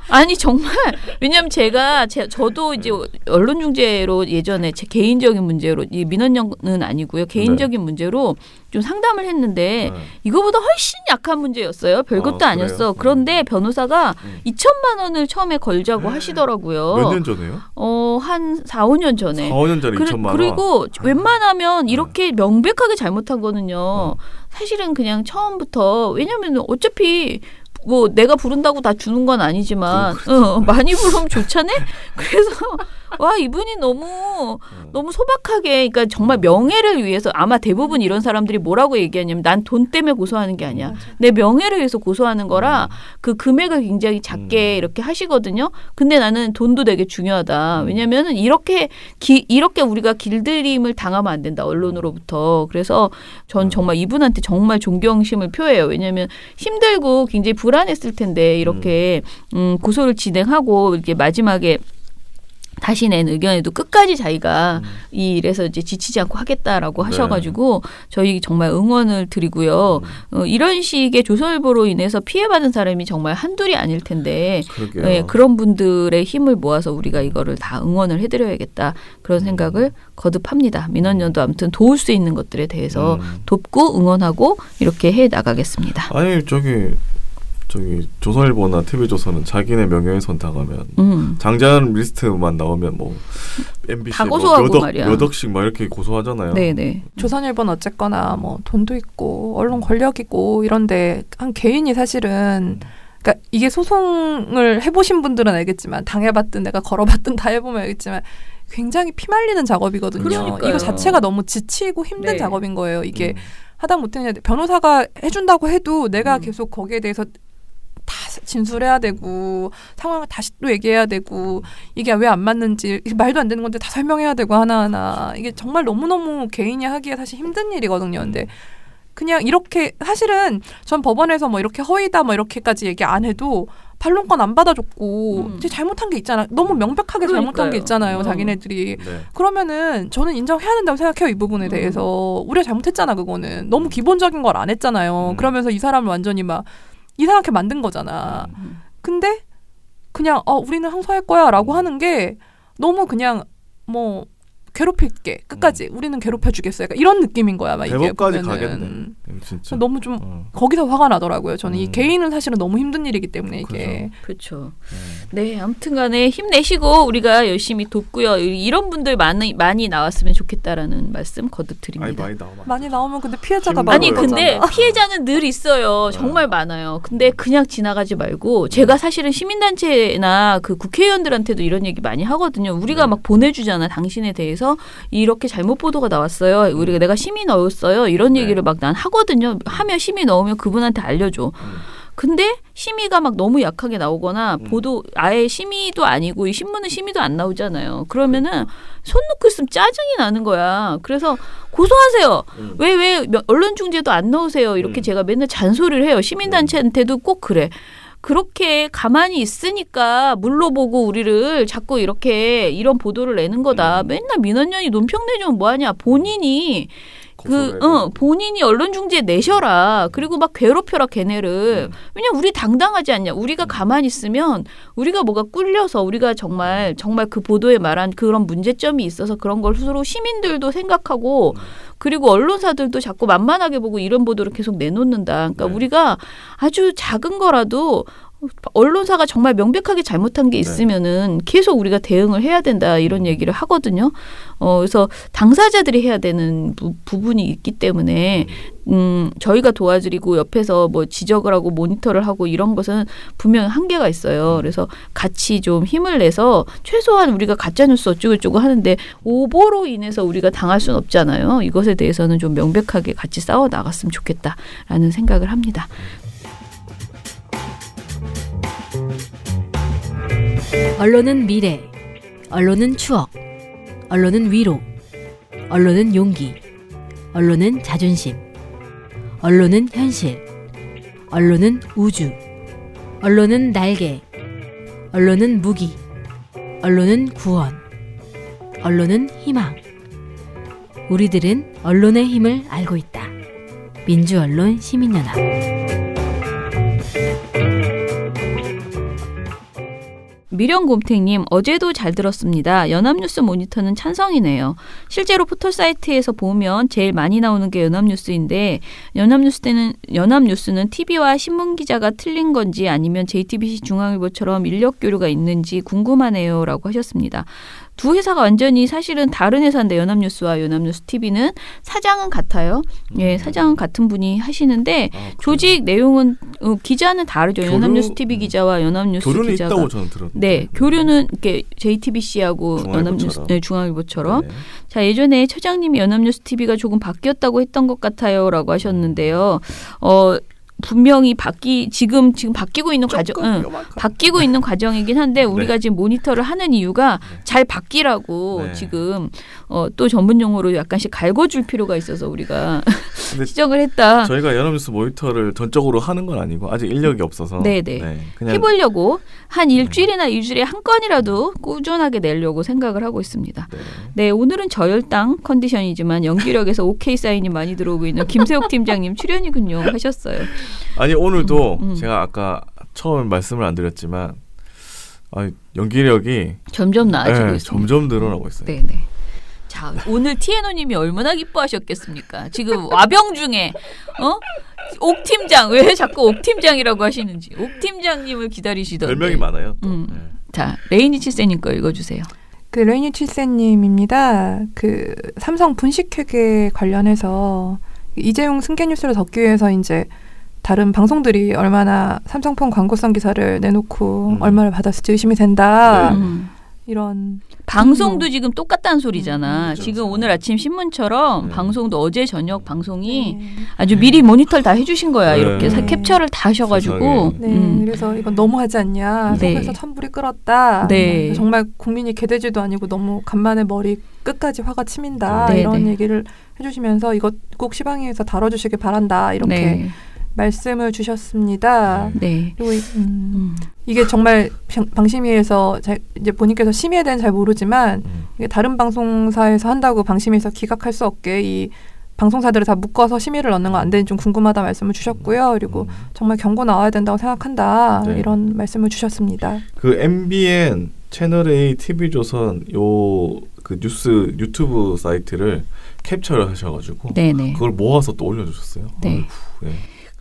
[SPEAKER 7] 아니 정말 왜냐하면 저도 이제 언론중재로 예전에 제 개인적인 문제로 이 민원연은 아니고요. 개인적인 문제로 좀 상담을 했는데 이거보다 훨씬 약한 문제였어요. 별것도 아니었어. 그런데 변호사가 2천만 원을 처음에 걸자고 하시더라고요.
[SPEAKER 5] 몇 년 전에요?
[SPEAKER 7] 한 4, 5년 전에.
[SPEAKER 5] 4, 5년 전에 2천만 원.
[SPEAKER 7] 그리고 웬만하면 이렇게 명백하게 잘못한 거는요. 사실은 그냥 처음부터 왜냐면 어차피 뭐 내가 부른다고 다 주는 건 아니지만 많이 부르면 좋잖아. 그래서 와 이분이 너무 소박하게 그러니까 정말 명예를 위해서 아마 대부분 이런 사람들이 뭐라고 얘기하냐면 난 돈 때문에 고소하는 게 아니야. 내 명예를 위해서 고소하는 거라 그 금액을 굉장히 작게 이렇게 하시거든요. 근데 나는 돈도 되게 중요하다. 왜냐면은 이렇게 우리가 길들임을 당하면 안 된다. 언론으로부터. 그래서 전 정말 이분한테 정말 존경심을 표해요. 왜냐면 힘들고 굉장히 불안했을 텐데 이렇게 고소를 진행하고 이렇게 마지막에 다시 낸 의견에도 끝까지 자기가 이 일에서 이제 지치지 않고 하겠다라고 하셔가지고 저희 정말 응원을 드리고요. 이런 식의 조선일보로 인해서 피해받은 사람이 정말 한둘이 아닐 텐데 그런 분들의 힘을 모아서 우리가 이거를 다 응원을 해드려야겠다. 그런 생각을 거듭합니다. 민원연도 아무튼 도울 수 있는 것들에 대해서 돕고 응원하고 이렇게 해 나가겠습니다.
[SPEAKER 5] 아니 저기 조선일보나 TV조선은 자기네 명예훼손 당하면 장자연 리스트만 나오면 뭐 MBC
[SPEAKER 7] 다 고소하고 말이야.
[SPEAKER 5] 몇 억씩 막 이렇게 고소하잖아요.
[SPEAKER 7] 네네.
[SPEAKER 2] 조선일보는 어쨌거나 뭐 돈도 있고 언론 권력이고 이런데 한 개인이 사실은 그러니까 이게 소송을 해보신 분들은 알겠지만 당해봤든 내가 걸어봤든 다 해보면 알겠지만 굉장히 피말리는 작업이거든요.
[SPEAKER 7] 그러니까요.
[SPEAKER 2] 이거 자체가 너무 지치고 힘든 작업인 거예요. 이게 하다 못해 변호사가 해준다고 해도 내가 계속 거기에 대해서 다 진술해야 되고 상황을 다시 또 얘기해야 되고 이게 왜 안 맞는지 말도 안 되는 건데 다 설명해야 되고 하나하나 이게 정말 너무너무 개인이 하기에 사실 힘든 일이거든요. 근데 그냥 이렇게 사실은 전 법원에서 뭐 이렇게 허위다 뭐 이렇게까지 얘기 안 해도 반론권 안 받아줬고 이제 잘못한 게 있잖아. 너무 명백하게 잘못한 게 있잖아요. 자기네들이. 그러면은 저는 인정해야 된다고 생각해요. 이 부분에 대해서. 우리가 잘못했잖아. 그거는. 너무 기본적인 걸 안 했잖아요. 그러면서 이 사람을 완전히 막 이상하게 만든 거잖아. 근데 그냥 우리는 항소할 거야 라고 하는 게 너무 그냥 뭐 괴롭힐게 끝까지 우리는 괴롭혀주겠어. 약간 이런 느낌인 거야. 막
[SPEAKER 5] 대법까지
[SPEAKER 2] 이게
[SPEAKER 5] 가겠네. 진짜.
[SPEAKER 2] 너무 좀 거기서 화가 나더라고요. 저는 이 개인은 사실은 너무 힘든 일이기 때문에 이게.
[SPEAKER 7] 그렇죠. 네, 아무튼간에 힘내시고 우리가 열심히 돕고요. 이런 분들 많이 나왔으면 좋겠다라는 말씀 거듭 드립니다.
[SPEAKER 2] 많이 나오면 근데 피해자가
[SPEAKER 7] 아니 근데 피해자는 늘 있어요. 정말 많아요. 근데 그냥 지나가지 말고 제가 사실은 시민단체나 그 국회의원들한테도 이런 얘기 많이 하거든요. 우리가 막 보내주잖아 당신에 대해서. 통해서 이렇게 잘못 보도가 나왔어요. 우리가 내가 심의 넣었어요. 이런 얘기를 막 난 하거든요. 하면 심의 넣으면 그분한테 알려줘. 근데 심의가 막 너무 약하게 나오거나 보도 아예 심의도 아니고 이 신문은 심의도 안 나오잖아요. 그러면은 손 놓고 있으면 짜증이 나는 거야. 그래서 고소하세요. 왜 언론중재도 안 넣으세요. 이렇게 제가 맨날 잔소리를 해요. 시민단체한테도 꼭 그래. 그렇게 가만히 있으니까 물러보고 우리를 자꾸 이렇게 이런 보도를 내는 거다. 맨날 민원연이 논평 내주면 뭐하냐. 본인이 본인이 언론중재 내셔라. 그리고 막 괴롭혀라 걔네를. 왜냐면 우리 당당하지 않냐. 우리가 가만히 있으면 우리가 뭐가 꿀려서 우리가 정말 그 보도에 말한 그런 문제점이 있어서 그런 걸 스스로 시민들도 생각하고 그리고 언론사들도 자꾸 만만하게 보고 이런 보도를 계속 내놓는다. 그러니까 우리가 아주 작은 거라도 언론사가 정말 명백하게 잘못한 게 있으면은 계속 우리가 대응을 해야 된다 이런 얘기를 하거든요. 그래서 당사자들이 해야 되는 부분이 있기 때문에 저희가 도와드리고 옆에서 뭐 지적을 하고 모니터를 하고 이런 것은 분명히 한계가 있어요. 그래서 같이 좀 힘을 내서 최소한 우리가 가짜뉴스 어쩌고저쩌고 하는데 오보로 인해서 우리가 당할 수는 없잖아요. 이것에 대해서는 좀 명백하게 같이 싸워 나갔으면 좋겠다라는 생각을 합니다.
[SPEAKER 4] 언론은 미래, 언론은 추억, 언론은 위로, 언론은 용기, 언론은 자존심, 언론은 현실, 언론은 우주, 언론은 날개, 언론은 무기, 언론은 구원, 언론은 희망. 우리들은 언론의 힘을 알고 있다. 민주언론 시민연합.
[SPEAKER 7] 미령곰탱님, 어제도 잘 들었습니다. 연합뉴스 모니터는 찬성이네요. 실제로 포털사이트에서 보면 제일 많이 나오는 게 연합뉴스인데 연합뉴스는 TV와 신문기자가 틀린 건지 아니면 JTBC 중앙일보처럼 인력 교류가 있는지 궁금하네요 라고 하셨습니다. 두 회사가 완전히 사실은 다른 회사인데 연합뉴스와 연합뉴스 TV는 사장은 같아요. 예, 사장은 같은 분이 하시는데 조직 내용은 기자는 다르죠. 연합뉴스 TV 기자와 연합뉴스
[SPEAKER 5] 교류는
[SPEAKER 7] 기자가
[SPEAKER 5] 있다고 저는 들었는데.
[SPEAKER 7] 네, 교류는 이렇게 JTBC하고 연합뉴스, 중앙일보처럼. 네. 자, 예전에 처장님이 연합뉴스 TV가 조금 바뀌었다고 했던 것 같아요라고 하셨는데요. 분명히 지금 바뀌고 있는 바뀌고 있는 과정이긴 한데 우리가 지금 모니터를 하는 이유가 잘 바뀌라고 지금 또 전문 용어로 약간씩 갈궈줄 필요가 있어서 우리가 지적을 했다.
[SPEAKER 5] 저희가 연합뉴스 모니터를 전적으로 하는 건 아니고 아직 인력이 없어서
[SPEAKER 7] 그냥 해보려고 한 일주일이나 2주일에 한 건이라도 꾸준하게 내려고 생각을 하고 있습니다. 네, 오늘은 저혈당 컨디션이지만 연기력에서 OK 사인이 많이 들어오고 있는 김세옥 팀장님 출연이군요 하셨어요.
[SPEAKER 5] 아니 오늘도 제가 아까 처음 말씀을 안 드렸지만 연기력이
[SPEAKER 7] 점점 나아지고 있습니다.
[SPEAKER 5] 점점 늘어나고 있어요.
[SPEAKER 7] 네네. 자, 오늘 TNO님이 얼마나 기뻐하셨겠습니까? 지금 와병 중에 옥 팀장 왜 자꾸 옥 팀장이라고 하시는지 옥 팀장님을 기다리시던데.
[SPEAKER 5] 별명이 많아요.
[SPEAKER 7] 자, 레이니 칠세님 거 읽어주세요.
[SPEAKER 2] 그 레이니 칠세님입니다. 그 삼성 분식회계 관련해서 이재용 승계 뉴스를 덮기 위해서 이제 다른 방송들이 얼마나 삼성폰 광고성 기사를 내놓고 얼마를 받았을지 의심이 된다. 이런
[SPEAKER 7] 방송도 지금 똑같다는 소리잖아. 지금 오늘 아침 신문처럼 방송도 어제 저녁 방송이 아주 미리 모니터를 다 해주신 거야. 이렇게 캡처를 다 하셔가지고.
[SPEAKER 2] 그래서 이건 너무하지 않냐. 속에서 천불이 끓었다. 정말 국민이 개돼지도 아니고 너무 간만에 머리 끝까지 화가 치민다. 이런 얘기를 해주시면서 이거 꼭 시방위에서 다뤄주시길 바란다. 이렇게 말씀을 주셨습니다. 그리고 이게 정말 방심위에서 이제 본인께서 심의에 대해서는 잘 모르지만 이게 다른 방송사에서 한다고 방심위에서 기각할 수 없게 이 방송사들을 다 묶어서 심의를 넣는 건 안 되는지 좀 궁금하다 말씀을 주셨고요. 그리고 정말 경고 나와야 된다고 생각한다. 이런 말씀을 주셨습니다.
[SPEAKER 5] 그 MBN, 채널A, TV조선 그 뉴스 유튜브 사이트를 캡처를 하셔가지고 그걸 모아서 또 올려주셨어요.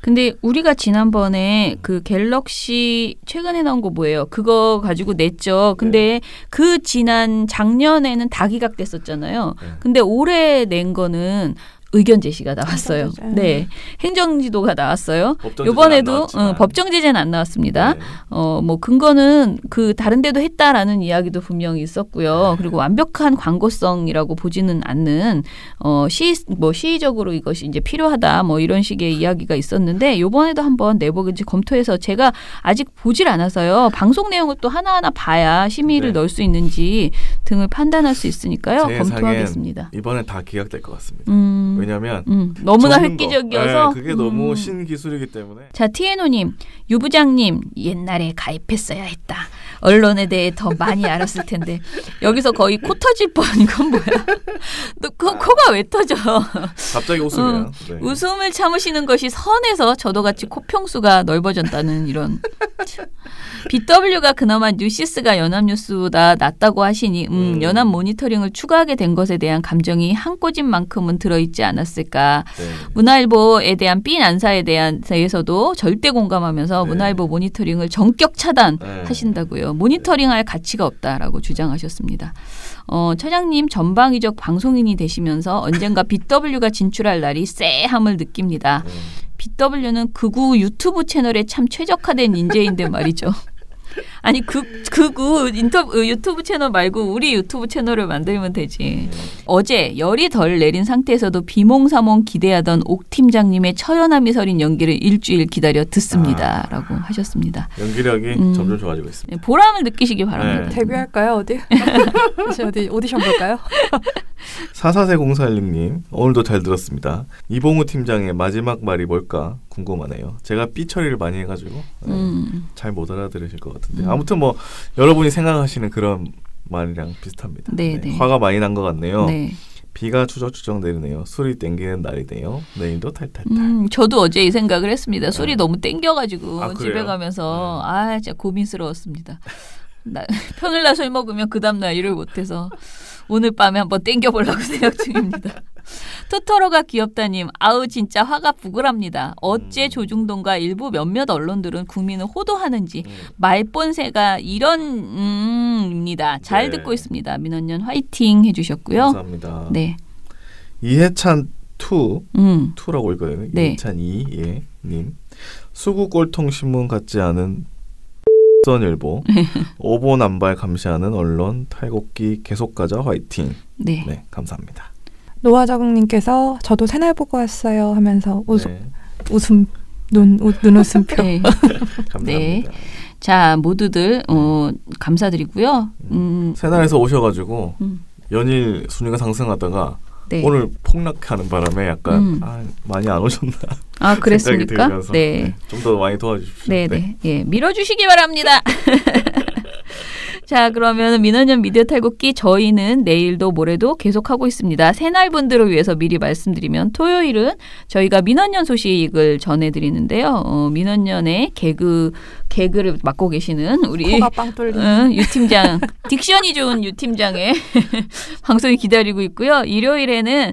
[SPEAKER 7] 근데 우리가 지난번에 그 갤럭시 최근에 나온 거 뭐예요? 그거 가지고 냈죠. 근데 그 지난 작년에는 다 기각됐었잖아요. 근데 올해 낸 거는 의견 제시가 나왔어요. 네, 행정지도가 나왔어요. 이번에도 법정 제재는 안 나왔습니다. 네. 뭐 근거는 그 다른 데도 했다라는 이야기도 분명히 있었고요. 그리고 완벽한 광고성이라고 보지는 않는 시의적으로 이것이 이제 필요하다 뭐 이런 식의 이야기가 있었는데 이번에도 한번 내보겠지 검토해서 제가 아직 보질 않아서요. 방송 내용을 또 하나하나 봐야 심의를 넣을 수 있는지 등을 판단할 수 있으니까요. 검토하겠습니다.
[SPEAKER 5] 이번에 다 기각될 것 같습니다. 왜냐하면
[SPEAKER 7] 너무나 획기적이어서
[SPEAKER 5] 그게 너무 신기술이기 때문에.
[SPEAKER 7] 자, TNO님, 유 부장님 옛날에 가입했어야 했다. 언론에 대해 더 많이 알았을 텐데 여기서 거의 코 터질 뻔. 이건 뭐야? 너 코가 왜 터져?
[SPEAKER 5] 갑자기 웃음이야. 네.
[SPEAKER 7] 웃음을 참으시는 것이 선해서 저도 같이 코평수가 넓어졌다는 이런. BW가 그나마 뉴시스가 연합뉴스보다 낫다고 하시니 연합 모니터링을 추가하게 된 것에 대한 감정이 한 꼬집만큼은 들어있지 않았을까. 네. 문화일보에 대한 B 난사에 대해서도 절대 공감하면서 네. 문화일보 모니터링을 전격 차단하신다고요. 모니터링할 가치가 없다라고 주장하셨습니다. 처장님 전방위적 방송인이 되시면서 언젠가 BW가 진출할 날이 쎄함을 느낍니다. BW는 극우 유튜브 채널에 참 최적화된 인재인데 말이죠. 아니 극우 유튜브 채널 말고 우리 유튜브 채널을 만들면 되지. 어제 열이 덜 내린 상태에서도 비몽사몽 기대하던 옥 팀장님의 처연함이 서린 연기를 일주일 기다려 듣습니다. 라고 하셨습니다.
[SPEAKER 5] 연기력이 점점 좋아지고 있습니다.
[SPEAKER 7] 보람을 느끼시기 바랍니다.
[SPEAKER 2] 네. 데뷔할까요? 어디 오디션 볼까요?
[SPEAKER 5] 444041님 오늘도 잘 들었습니다. 이봉우 팀장의 마지막 말이 뭘까 궁금하네요. 제가 삐 처리를 많이 해가지고 잘 못 알아들으실 것 같은데 아무튼 뭐 여러분이 생각하시는 그런 말이랑 비슷합니다. 네. 화가 많이 난 것 같네요. 네. 비가 추적추적 내리네요. 술이 땡기는 날이네요. 내일도 탈탈탈.
[SPEAKER 7] 저도 어제 이 생각을 했습니다. 술이 너무 땡겨가지고 집에 가면서 진짜 고민스러웠습니다. 편을 나 술 먹으면 그 다음날 일을 못해서 오늘 밤에 한번 땡겨보려고 생각 중입니다. 토토로가 귀엽다님, 아우 진짜 화가 부글합니다. 어째 조중동과 일부 몇몇 언론들은 국민을 호도하는지 말본세가 이런입니다. 잘 듣고 있습니다. 민원연 화이팅 해주셨고요.
[SPEAKER 5] 감사합니다.
[SPEAKER 7] 네.
[SPEAKER 5] 이해찬 2라고 읽어요.
[SPEAKER 7] 네.
[SPEAKER 5] 이해찬 2님 수구 꼴통 신문 같지 않은 선일보 오보남발 감시하는 언론 탈곡기 계속 가자 화이팅. 네, 감사합니다.
[SPEAKER 2] 노화자국님께서 저도 새날 보고 왔어요 하면서 웃음 눈웃음표.
[SPEAKER 7] 네.
[SPEAKER 5] 감사합니다.
[SPEAKER 7] 네. 자 모두들 감사드리고요.
[SPEAKER 5] 새날에서 오셔가지고 연일 순위가 상승하다가 오늘 폭락하는 바람에 약간 많이 안 오셨나.
[SPEAKER 7] 그랬습니까? 네.
[SPEAKER 5] 좀 더 많이 도와주십시오.
[SPEAKER 7] 네. 예, 밀어주시기 바랍니다. 자, 그러면 민원연 미디어 탈곡기 저희는 내일도 모레도 계속하고 있습니다. 새날 분들을 위해서 미리 말씀드리면 토요일은 저희가 민원연 소식을 전해드리는데요. 민원연의 개그를 맡고 계시는 우리
[SPEAKER 2] 코가 빵 뚫리는
[SPEAKER 7] 유 팀장, 딕션이 좋은 유 팀장의 방송이 기다리고 있고요. 일요일에는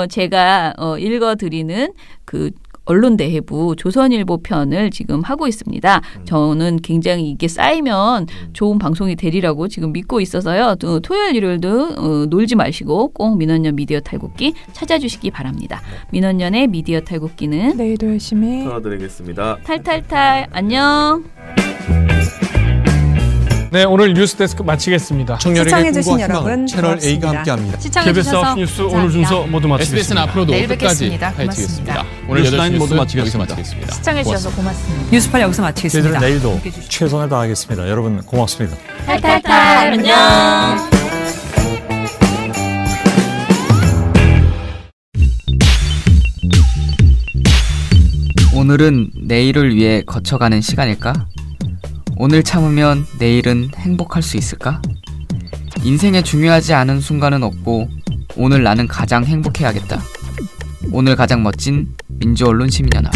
[SPEAKER 7] 제가 읽어드리는 그 언론대회부 조선일보 편을 지금 하고 있습니다. 저는 굉장히 이게 쌓이면 좋은 방송이 되리라고 지금 믿고 있어서요. 토요일 일요일도 놀지 마시고 꼭 민원연 미디어 탈곡기 찾아주시기 바랍니다. 민원연의 미디어 탈곡기는
[SPEAKER 2] 내일도 열심히
[SPEAKER 5] 풀어드리겠습니다.
[SPEAKER 7] 탈탈탈 안녕.
[SPEAKER 9] 네, 오늘 뉴스데스크 마치겠습니다.
[SPEAKER 10] 시청해주신 여러분 채널 A가 함께합니다.
[SPEAKER 9] KBS 뉴스 오늘 순서 모두 마치겠습니다.
[SPEAKER 10] SBS는 앞으로도 끝까지 파헤치겠습니다. 오늘 뉴스9 모두 마치겠습니다.
[SPEAKER 2] 시청해주셔서 고맙습니다.
[SPEAKER 10] 뉴스8 여기서 마치겠습니다.
[SPEAKER 9] 저희들은 내일도 최선을 다하겠습니다. 여러분 고맙습니다.
[SPEAKER 7] 탈탈탈 안녕.
[SPEAKER 11] 오늘은 내일을 위해 거쳐가는 시간일까? 오늘 참으면 내일은 행복할 수 있을까? 인생에 중요하지 않은 순간은 없고 오늘 나는 가장 행복해야겠다. 오늘 가장 멋진 민주언론 시민연합.